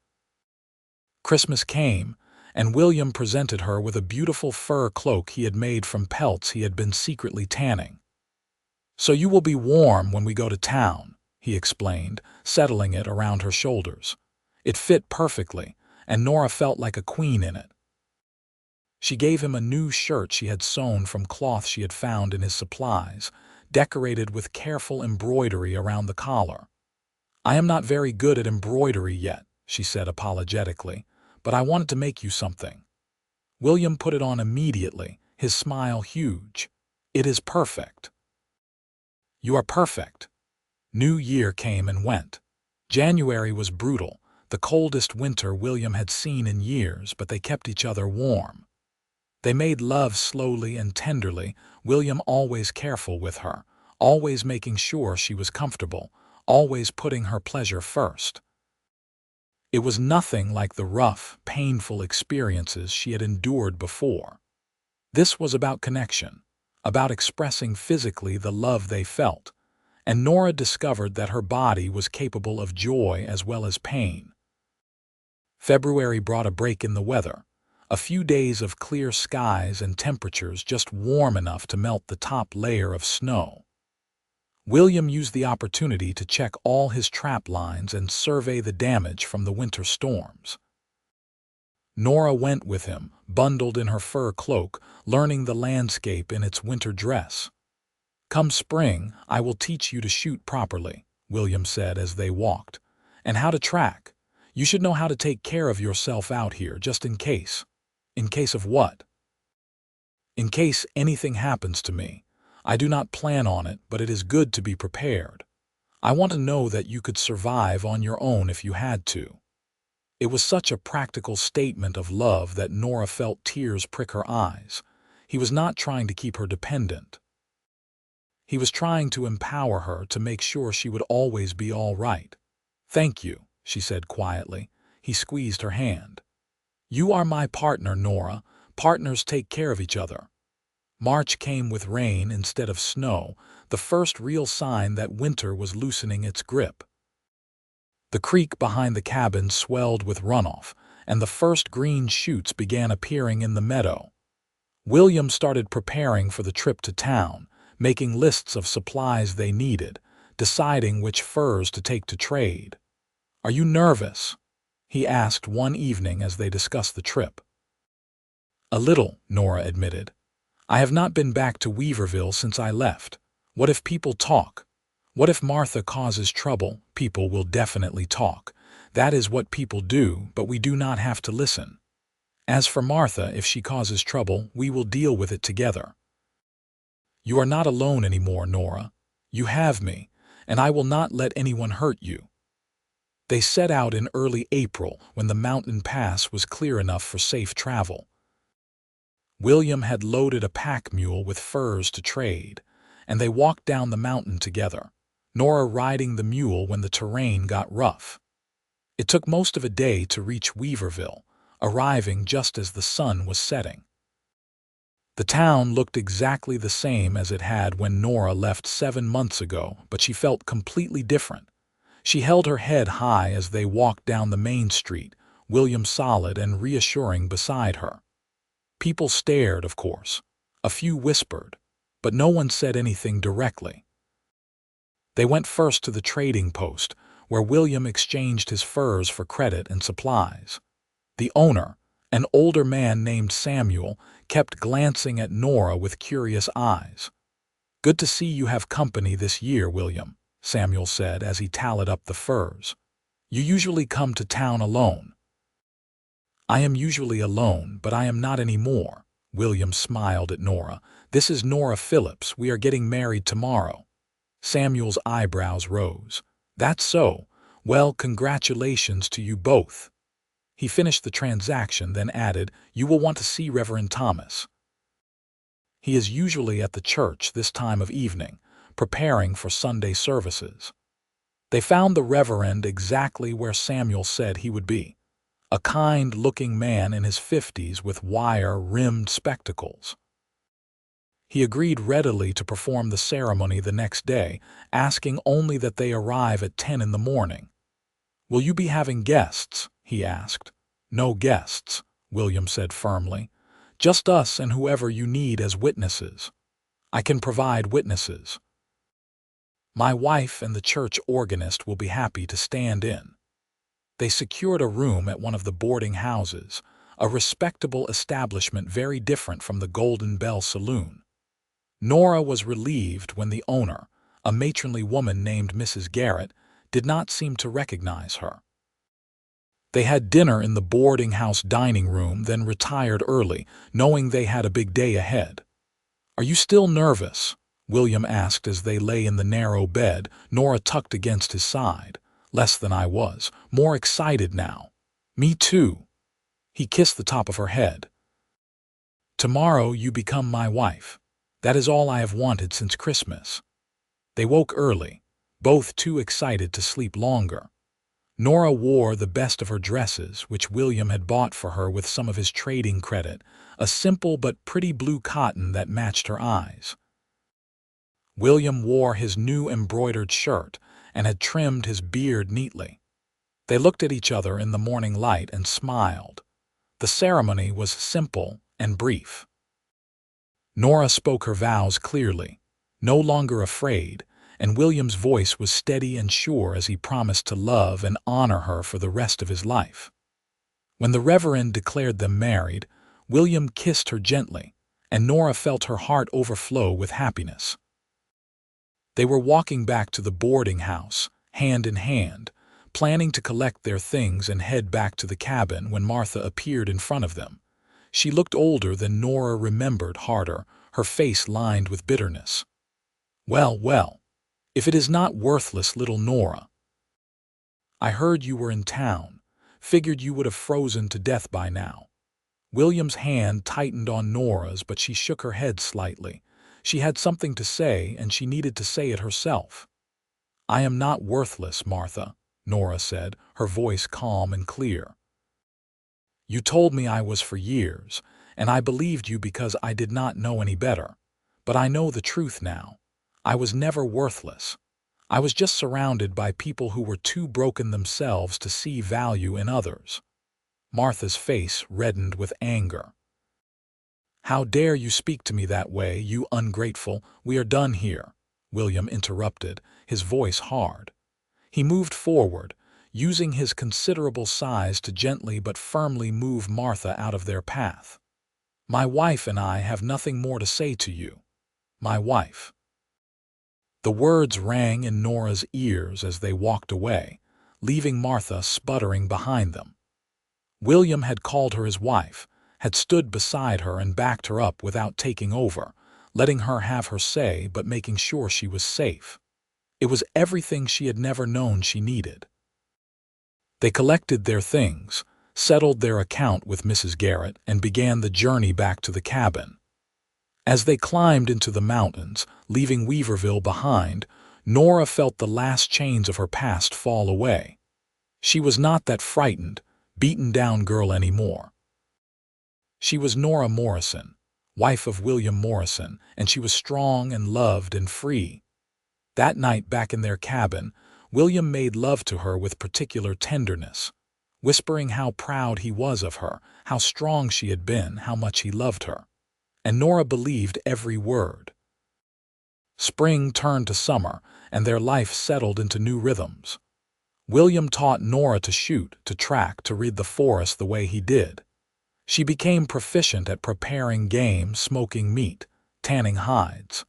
Christmas came, and William presented her with a beautiful fur cloak he had made from pelts he had been secretly tanning. "So you will be warm when we go to town," he explained, settling it around her shoulders. It fit perfectly, and Nora felt like a queen in it. She gave him a new shirt she had sewn from cloth she had found in his supplies, decorated with careful embroidery around the collar. "I am not very good at embroidery yet," she said apologetically, "but I wanted to make you something." William put it on immediately, his smile huge. "It is perfect." "You are perfect." New Year came and went. January was brutal, the coldest winter William had seen in years, but they kept each other warm. They made love slowly and tenderly, William always careful with her, always making sure she was comfortable, always putting her pleasure first. It was nothing like the rough, painful experiences she had endured before. This was about connection, about expressing physically the love they felt, and Nora discovered that her body was capable of joy as well as pain. February brought a break in the weather, a few days of clear skies and temperatures just warm enough to melt the top layer of snow. William used the opportunity to check all his trap lines and survey the damage from the winter storms. Nora went with him, bundled in her fur cloak, learning the landscape in its winter dress. "Come spring, I will teach you to shoot properly," William said as they walked, "and how to track. You should know how to take care of yourself out here, just in case." "In case of what?" "In case anything happens to me. I do not plan on it, but it is good to be prepared. I want to know that you could survive on your own if you had to." It was such a practical statement of love that Nora felt tears prick her eyes. He was not trying to keep her dependent. He was trying to empower her to make sure she would always be all right. "Thank you," she said quietly. He squeezed her hand. "You are my partner, Nora. Partners take care of each other." March came with rain instead of snow, the first real sign that winter was loosening its grip. The creek behind the cabin swelled with runoff, and the first green shoots began appearing in the meadow. William started preparing for the trip to town, making lists of supplies they needed, deciding which furs to take to trade. "Are you nervous?" he asked one evening as they discussed the trip. "A little," Nora admitted. "I have not been back to Weaverville since I left. What if people talk? What if Martha causes trouble? People will definitely talk. That is what people do, but we do not have to listen. As for Martha, if she causes trouble, we will deal with it together. You are not alone anymore, Nora. You have me, and I will not let anyone hurt you." They set out in early April when the mountain pass was clear enough for safe travel. William had loaded a pack mule with furs to trade, and they walked down the mountain together, Nora riding the mule when the terrain got rough. It took most of a day to reach Weaverville, arriving just as the sun was setting. The town looked exactly the same as it had when Nora left 7 months ago, but she felt completely different. She held her head high as they walked down the main street, William solid and reassuring beside her. People stared, of course. A few whispered, but no one said anything directly. They went first to the trading post, where William exchanged his furs for credit and supplies. The owner, an older man named Samuel, kept glancing at Nora with curious eyes. "Good to see you have company this year, William," Samuel said as he tallied up the furs. "You usually come to town alone." "I am usually alone, but I am not anymore," William smiled at Nora. "This is Nora Phillips. We are getting married tomorrow." Samuel's eyebrows rose. "That's so. Well, congratulations to you both." He finished the transaction, then added, "You will want to see Reverend Thomas. He is usually at the church this time of evening, preparing for Sunday services." They found the Reverend exactly where Samuel said he would be. A kind-looking man in his 50s with wire-rimmed spectacles. He agreed readily to perform the ceremony the next day, asking only that they arrive at 10 in the morning. "Will you be having guests?" he asked. "No guests," William said firmly. "Just us and whoever you need as witnesses. I can provide witnesses. My wife and the church organist will be happy to stand in." They secured a room at one of the boarding houses, a respectable establishment very different from the Golden Bell Saloon. Nora was relieved when the owner, a matronly woman named Mrs. Garrett, did not seem to recognize her. They had dinner in the boarding house dining room, then retired early, knowing they had a big day ahead. "Are you still nervous?" William asked as they lay in the narrow bed, Nora tucked against his side. "Less than I was. More excited now." "Me too." He kissed the top of her head. "Tomorrow you become my wife. That is all I have wanted since Christmas." They woke early, both too excited to sleep longer. Nora wore the best of her dresses, which William had bought for her with some of his trading credit, a simple but pretty blue cotton that matched her eyes. William wore his new embroidered shirt and had trimmed his beard neatly. They looked at each other in the morning light and smiled. The ceremony was simple and brief. Nora spoke her vows clearly, no longer afraid, and William's voice was steady and sure as he promised to love and honor her for the rest of his life. When the Reverend declared them married, William kissed her gently, and Nora felt her heart overflow with happiness. They were walking back to the boarding house, hand in hand, planning to collect their things and head back to the cabin when Martha appeared in front of them. She looked older than Nora remembered, harder, her face lined with bitterness. "Well, well, if it is not worthless little Nora. I heard you were in town, figured you would have frozen to death by now." William's hand tightened on Nora's, but she shook her head slightly. She had something to say, and she needed to say it herself. "I am not worthless, Martha," Nora said, her voice calm and clear. "You told me I was for years, and I believed you because I did not know any better. But I know the truth now. I was never worthless. I was just surrounded by people who were too broken themselves to see value in others." Martha's face reddened with anger. "How dare you speak to me that way, you ungrateful? We are done here," William interrupted, his voice hard. He moved forward, using his considerable size to gently but firmly move Martha out of their path. "My wife and I have nothing more to say to you. My wife." The words rang in Nora's ears as they walked away, leaving Martha sputtering behind them. William had called her his wife, had stood beside her and backed her up without taking over, letting her have her say but making sure she was safe. It was everything she had never known she needed. They collected their things, settled their account with Mrs. Garrett, and began the journey back to the cabin. As they climbed into the mountains, leaving Weaverville behind, Nora felt the last chains of her past fall away. She was not that frightened, beaten-down girl anymore. She was Nora Morrison, wife of William Morrison, and she was strong and loved and free. That night back in their cabin, William made love to her with particular tenderness, whispering how proud he was of her, how strong she had been, how much he loved her. And Nora believed every word. Spring turned to summer, and their life settled into new rhythms. William taught Nora to shoot, to track, to read the forest the way he did. She became proficient at preparing game, smoking meat, tanning hides.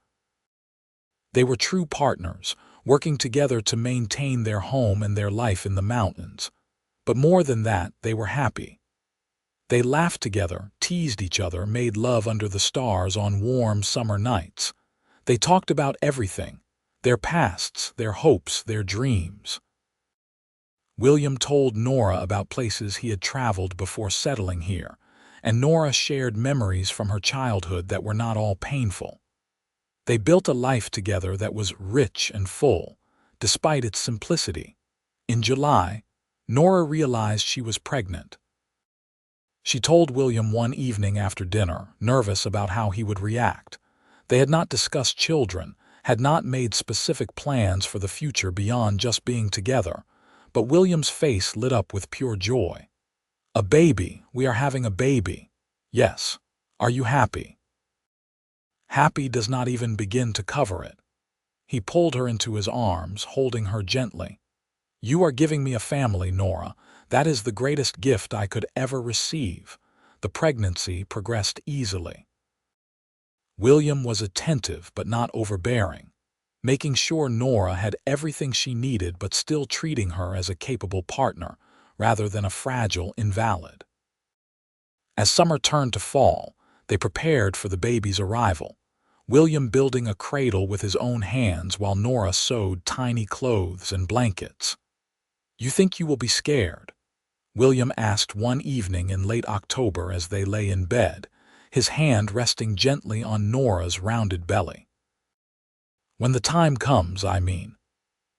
They were true partners, working together to maintain their home and their life in the mountains. But more than that, they were happy. They laughed together, teased each other, made love under the stars on warm summer nights. They talked about everything, their pasts, their hopes, their dreams. William told Nora about places he had traveled before settling here, and Nora shared memories from her childhood that were not all painful. They built a life together that was rich and full, despite its simplicity. In July, Nora realized she was pregnant. She told William one evening after dinner, nervous about how he would react. They had not discussed children, had not made specific plans for the future beyond just being together, but William's face lit up with pure joy. "A baby, we are having a baby. Yes. Are you happy?" Happy does not even begin to cover it. He pulled her into his arms, holding her gently. "You are giving me a family, Nora. That is the greatest gift I could ever receive." The pregnancy progressed easily. William was attentive but not overbearing, making sure Nora had everything she needed but still treating her as a capable partner, rather than a fragile invalid. As summer turned to fall, they prepared for the baby's arrival, William building a cradle with his own hands while Nora sewed tiny clothes and blankets. "You think you will be scared?" William asked one evening in late October as they lay in bed, his hand resting gently on Nora's rounded belly. "When the time comes, I mean."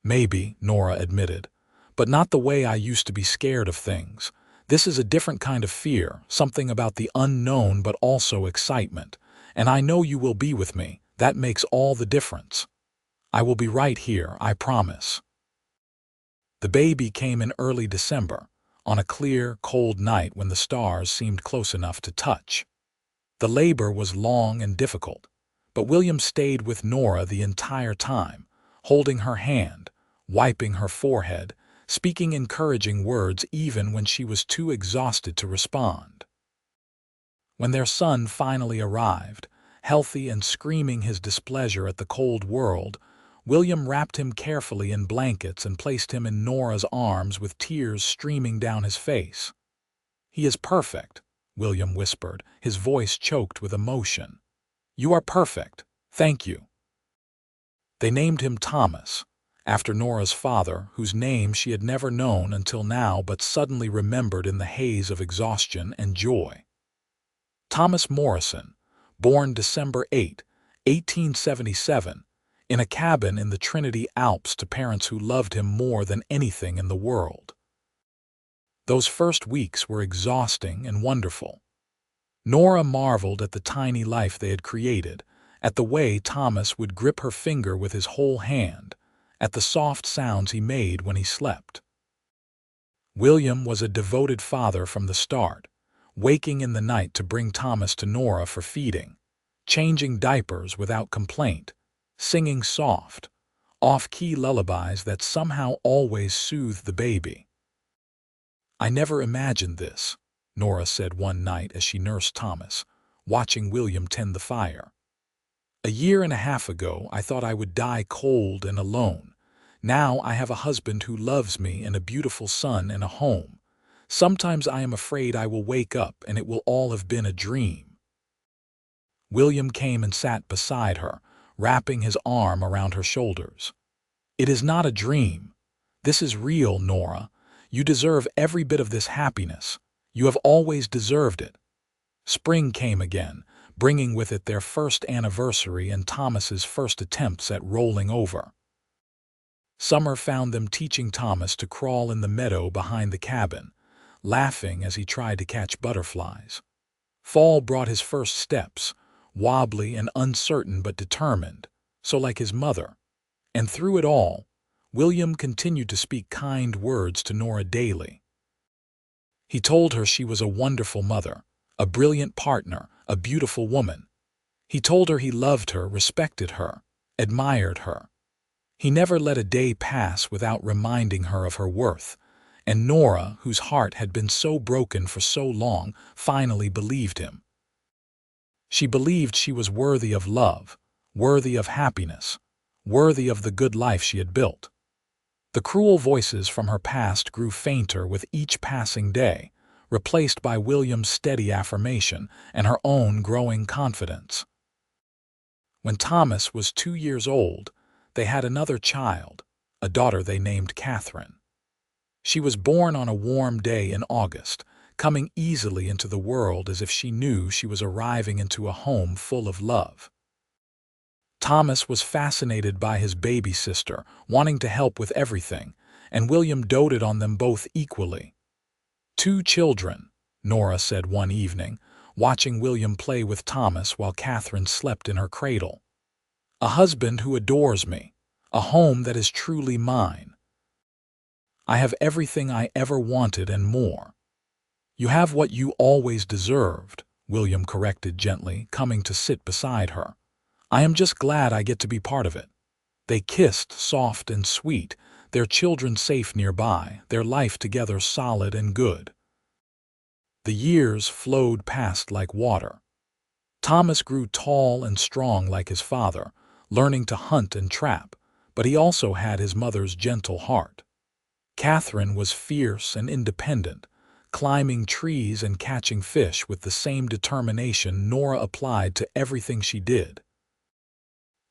"Maybe," Nora admitted, "but not the way I used to be scared of things. This is a different kind of fear, something about the unknown but also excitement. And I know you will be with me. That makes all the difference." I will be right here, I promise." The baby came in early December, on a clear, cold night when the stars seemed close enough to touch. The labor was long and difficult, but William stayed with Nora the entire time, holding her hand, wiping her forehead, speaking encouraging words even when she was too exhausted to respond. When their son finally arrived, healthy and screaming his displeasure at the cold world, William wrapped him carefully in blankets and placed him in Nora's arms with tears streaming down his face. "He is perfect," William whispered, his voice choked with emotion. "You are perfect. Thank you." They named him Thomas, after Nora's father, whose name she had never known until now but suddenly remembered in the haze of exhaustion and joy. Thomas Morrison, born December 8, 1877, in a cabin in the Trinity Alps to parents who loved him more than anything in the world. Those first weeks were exhausting and wonderful. Nora marveled at the tiny life they had created, at the way Thomas would grip her finger with his whole hand, at the soft sounds he made when he slept. William was a devoted father from the start, waking in the night to bring Thomas to Nora for feeding, changing diapers without complaint, singing soft, off-key lullabies that somehow always soothed the baby. "I never imagined this," Nora said one night as she nursed Thomas, watching William tend the fire. "A year and a half ago, I thought I would die cold and alone. Now I have a husband who loves me and a beautiful son and a home. Sometimes I am afraid I will wake up and it will all have been a dream." William came and sat beside her, wrapping his arm around her shoulders. "It is not a dream. This is real, Nora. You deserve every bit of this happiness. You have always deserved it." Spring came again, bringing with it their first anniversary and Thomas's first attempts at rolling over. Summer found them teaching Thomas to crawl in the meadow behind the cabin, laughing as he tried to catch butterflies. Fall brought his first steps, wobbly and uncertain but determined, so like his mother. And through it all, William continued to speak kind words to Nora daily. He told her she was a wonderful mother, a brilliant partner, a beautiful woman. He told her he loved her, respected her, admired her. He never let a day pass without reminding her of her worth, and Nora, whose heart had been so broken for so long, finally believed him. She believed she was worthy of love, worthy of happiness, worthy of the good life she had built. The cruel voices from her past grew fainter with each passing day, replaced by William's steady affirmation and her own growing confidence. When Thomas was 2 years old, they had another child, a daughter they named Catherine. She was born on a warm day in August, coming easily into the world as if she knew she was arriving into a home full of love. Thomas was fascinated by his baby sister, wanting to help with everything, and William doted on them both equally. "2 children," Nora said one evening, watching William play with Thomas while Catherine slept in her cradle. "A husband who adores me, a home that is truly mine. I have everything I ever wanted and more." "You have what you always deserved," William corrected gently, coming to sit beside her. "I am just glad I get to be part of it." They kissed, soft and sweet, their children safe nearby, their life together solid and good. The years flowed past like water. Thomas grew tall and strong like his father, learning to hunt and trap, but he also had his mother's gentle heart. Catherine was fierce and independent, climbing trees and catching fish with the same determination Nora applied to everything she did.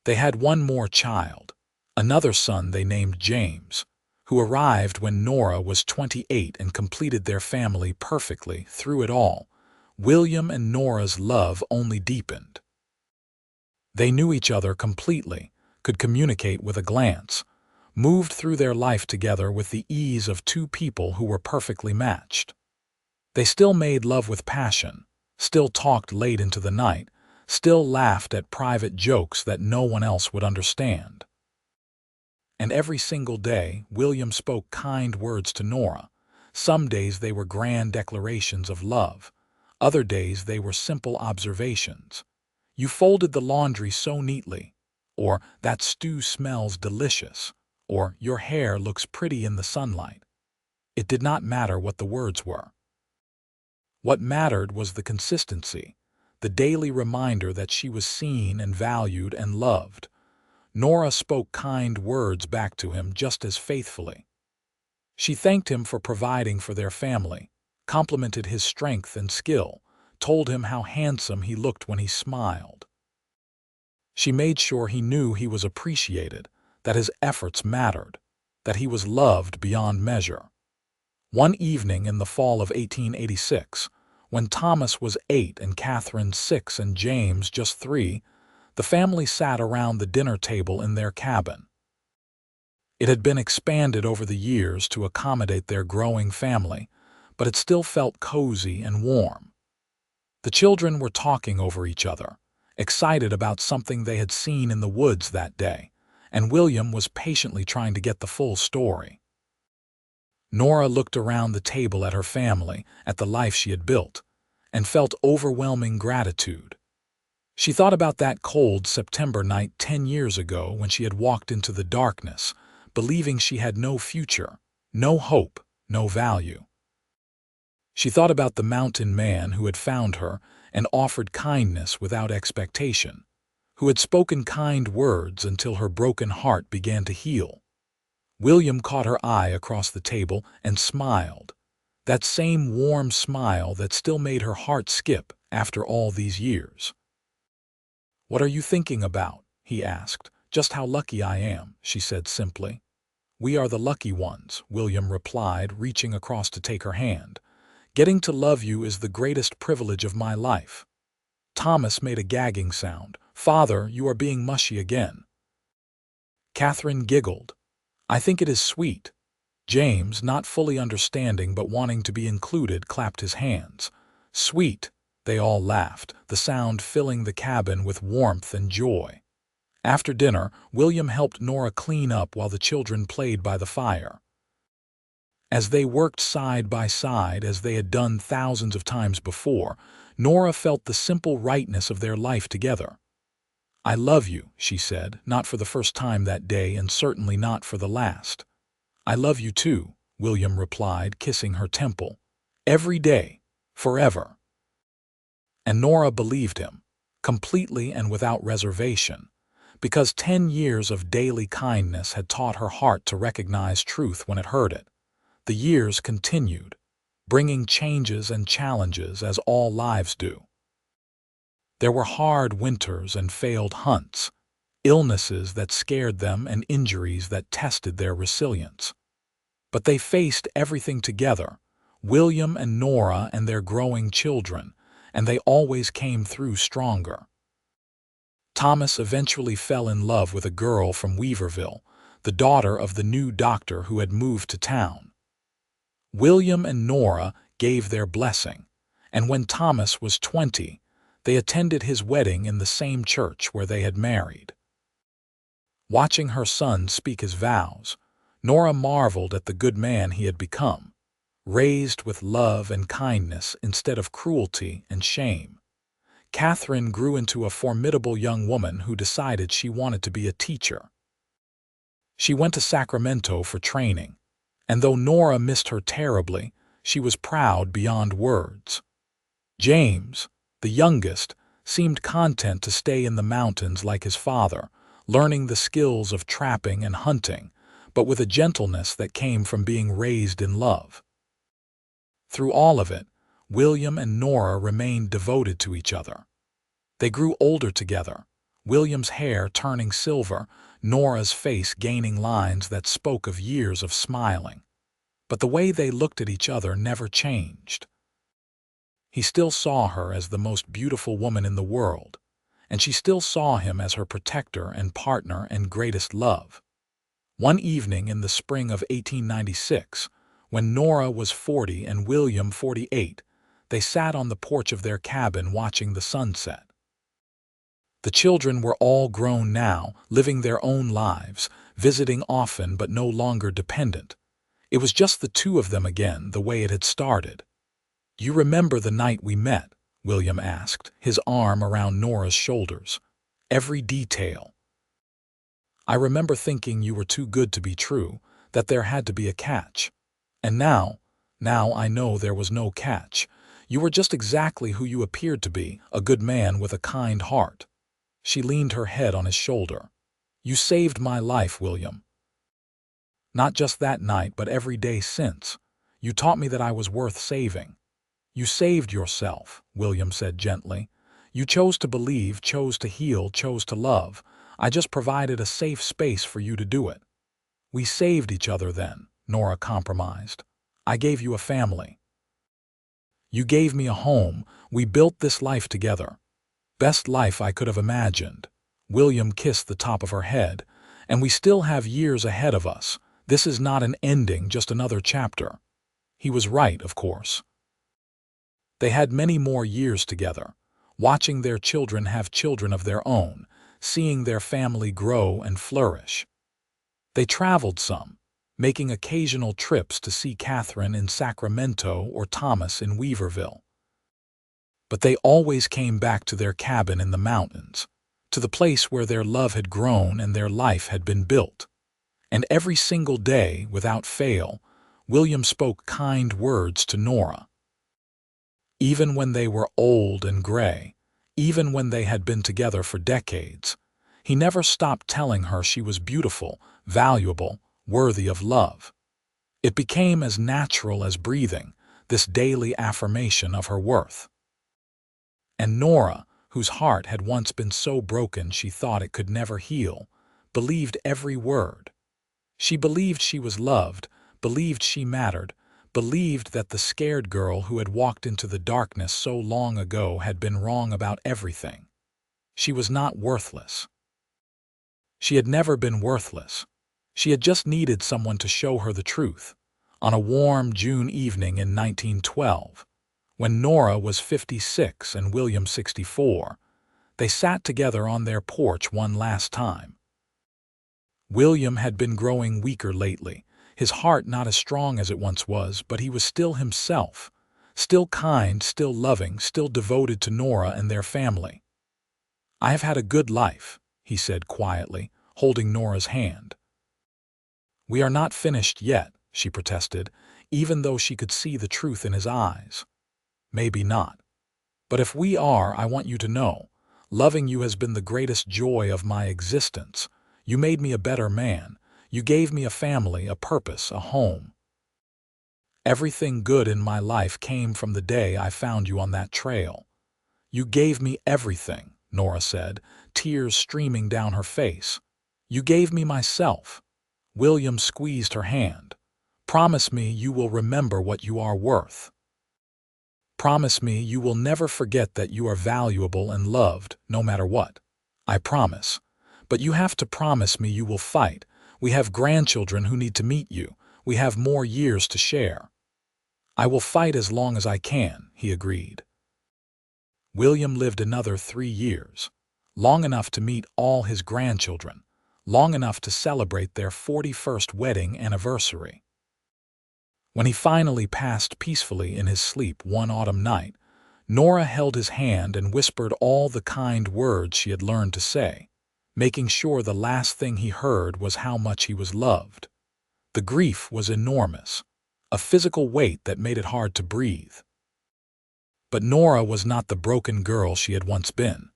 They had one more child, another son they named James, who arrived when Nora was 28 and completed their family perfectly. Through it all, William and Nora's love only deepened. They knew each other completely, could communicate with a glance, moved through their life together with the ease of 2 people who were perfectly matched. They still made love with passion, still talked late into the night, still laughed at private jokes that no one else would understand. And every single day, William spoke kind words to Nora. Some days they were grand declarations of love. Other days they were simple observations. "You folded the laundry so neatly," or "That stew smells delicious," or "Your hair looks pretty in the sunlight." It did not matter what the words were. What mattered was the consistency, the daily reminder that she was seen and valued and loved. Nora spoke kind words back to him just as faithfully. She thanked him for providing for their family, complimented his strength and skill, told him how handsome he looked when he smiled. She made sure he knew he was appreciated, that his efforts mattered, that he was loved beyond measure. One evening in the fall of 1886, when Thomas was 8 and Catherine 6 and James just 3, the family sat around the dinner table in their cabin. It had been expanded over the years to accommodate their growing family, but it still felt cozy and warm. The children were talking over each other, excited about something they had seen in the woods that day, and William was patiently trying to get the full story. Nora looked around the table at her family, at the life she had built, and felt overwhelming gratitude. She thought about that cold September night 10 years ago when she had walked into the darkness, believing she had no future, no hope, no value. She thought about the mountain man who had found her and offered kindness without expectation, who had spoken kind words until her broken heart began to heal. William caught her eye across the table and smiled, that same warm smile that still made her heart skip after all these years. "What are you thinking about?" he asked. "Just how lucky I am," she said simply. "We are the lucky ones," William replied, reaching across to take her hand. "Getting to love you is the greatest privilege of my life." Thomas made a gagging sound. "Father, you are being mushy again." Catherine giggled. "I think it is sweet." James, not fully understanding but wanting to be included, clapped his hands. "Sweet," they all laughed, the sound filling the cabin with warmth and joy. After dinner, William helped Nora clean up while the children played by the fire. As they worked side by side, as they had done thousands of times before, Nora felt the simple rightness of their life together. "I love you," she said, not for the first time that day and certainly not for the last. "I love you too," William replied, kissing her temple. "Every day, forever." And Nora believed him, completely and without reservation, because 10 years of daily kindness had taught her heart to recognize truth when it heard it. The years continued, bringing changes and challenges as all lives do. There were hard winters and failed hunts, illnesses that scared them and injuries that tested their resilience. But they faced everything together, William and Nora and their growing children, and they always came through stronger. Thomas eventually fell in love with a girl from Weaverville, the daughter of the new doctor who had moved to town. William and Nora gave their blessing, and when Thomas was 20, they attended his wedding in the same church where they had married. Watching her son speak his vows, Nora marveled at the good man he had become, raised with love and kindness instead of cruelty and shame. Catherine grew into a formidable young woman who decided she wanted to be a teacher. She went to Sacramento for training, and though Nora missed her terribly, she was proud beyond words. James, the youngest, seemed content to stay in the mountains like his father, learning the skills of trapping and hunting, but with a gentleness that came from being raised in love. Through all of it, William and Nora remained devoted to each other. They grew older together, William's hair turning silver, Nora's face gaining lines that spoke of years of smiling. But the way they looked at each other never changed. He still saw her as the most beautiful woman in the world, and she still saw him as her protector and partner and greatest love. One evening in the spring of 1896, when Nora was 40 and William 48, they sat on the porch of their cabin watching the sunset. The children were all grown now, living their own lives, visiting often but no longer dependent. It was just the two of them again, the way it had started. "You remember the night we met?" William asked, his arm around Nora's shoulders. "Every detail." "I remember thinking you were too good to be true, that there had to be a catch. And now I know there was no catch. You were just exactly who you appeared to be, a good man with a kind heart." She leaned her head on his shoulder. "You saved my life, William. Not just that night, but every day since. You taught me that I was worth saving." "You saved yourself," William said gently. "You chose to believe, chose to heal, chose to love. I just provided a safe space for you to do it." "We saved each other then," Nora compromised. "I gave you a family. You gave me a home. We built this life together. Best life I could have imagined." William kissed the top of her head. "And we still have years ahead of us. This is not an ending, just another chapter." He was right, of course. They had many more years together, watching their children have children of their own, seeing their family grow and flourish. They traveled some, making occasional trips to see Catherine in Sacramento or Thomas in Weaverville. But they always came back to their cabin in the mountains, to the place where their love had grown and their life had been built. And every single day, without fail, William spoke kind words to Nora. Even when they were old and gray, even when they had been together for decades, he never stopped telling her she was beautiful, valuable, worthy of love. It became as natural as breathing, this daily affirmation of her worth. And Nora, whose heart had once been so broken she thought it could never heal, believed every word. She believed she was loved, believed she mattered, believed that the scared girl who had walked into the darkness so long ago had been wrong about everything. She was not worthless. She had never been worthless. She had just needed someone to show her the truth. On a warm June evening in 1912, when Nora was 56 and William 64, they sat together on their porch one last time. William had been growing weaker lately, his heart not as strong as it once was, but he was still himself, still kind, still loving, still devoted to Nora and their family. "I have had a good life," he said quietly, holding Nora's hand. "We are not finished yet," she protested, even though she could see the truth in his eyes. "Maybe not. But if we are, I want you to know, loving you has been the greatest joy of my existence. You made me a better man. You gave me a family, a purpose, a home. Everything good in my life came from the day I found you on that trail. You gave me everything," Nora said, tears streaming down her face. "You gave me myself." William squeezed her hand. "Promise me you will remember what you are worth. Promise me you will never forget that you are valuable and loved, no matter what." "I promise. But you have to promise me you will fight. We have grandchildren who need to meet you. We have more years to share." "I will fight as long as I can," he agreed. William lived another 3 years, long enough to meet all his grandchildren, long enough to celebrate their 41st wedding anniversary. When he finally passed peacefully in his sleep one autumn night, Nora held his hand and whispered all the kind words she had learned to say, making sure the last thing he heard was how much he was loved. The grief was enormous, a physical weight that made it hard to breathe. But Nora was not the broken girl she had once been.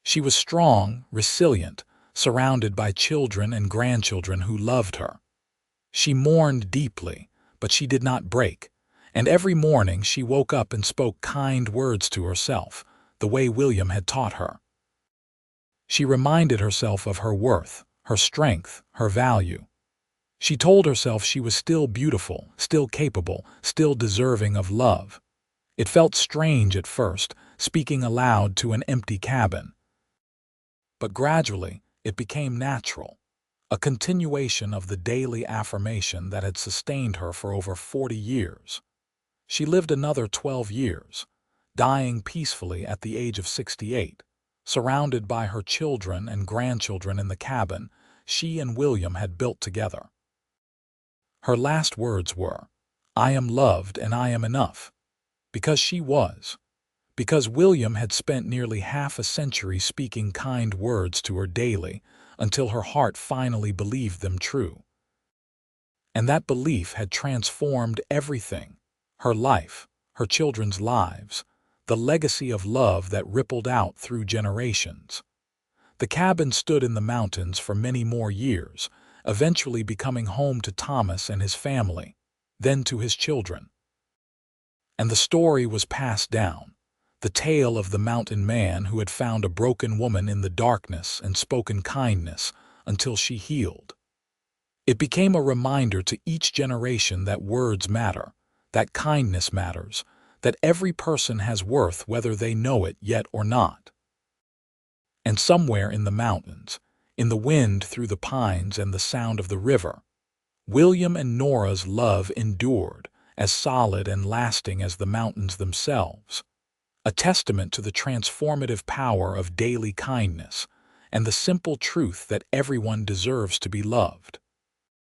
She was strong, resilient, surrounded by children and grandchildren who loved her. She mourned deeply, but she did not break, and every morning she woke up and spoke kind words to herself, the way William had taught her. She reminded herself of her worth, her strength, her value. She told herself she was still beautiful, still capable, still deserving of love. It felt strange at first, speaking aloud to an empty cabin. But gradually, it became natural, a continuation of the daily affirmation that had sustained her for over 40 years. She lived another 12 years, dying peacefully at the age of 68. Surrounded by her children and grandchildren in the cabin, she and William had built together. Her last words were, "I am loved and I am enough," because she was. Because William had spent nearly half a century speaking kind words to her daily until her heart finally believed them true. And that belief had transformed everything: her life, her children's lives, the legacy of love that rippled out through generations. The cabin stood in the mountains for many more years, eventually becoming home to Thomas and his family, then to his children. And the story was passed down, the tale of the mountain man who had found a broken woman in the darkness and spoken kindness until she healed. It became a reminder to each generation that words matter, that kindness matters, that every person has worth whether they know it yet or not. And somewhere in the mountains, in the wind through the pines and the sound of the river, William and Nora's love endured, as solid and lasting as the mountains themselves, a testament to the transformative power of daily kindness and the simple truth that everyone deserves to be loved.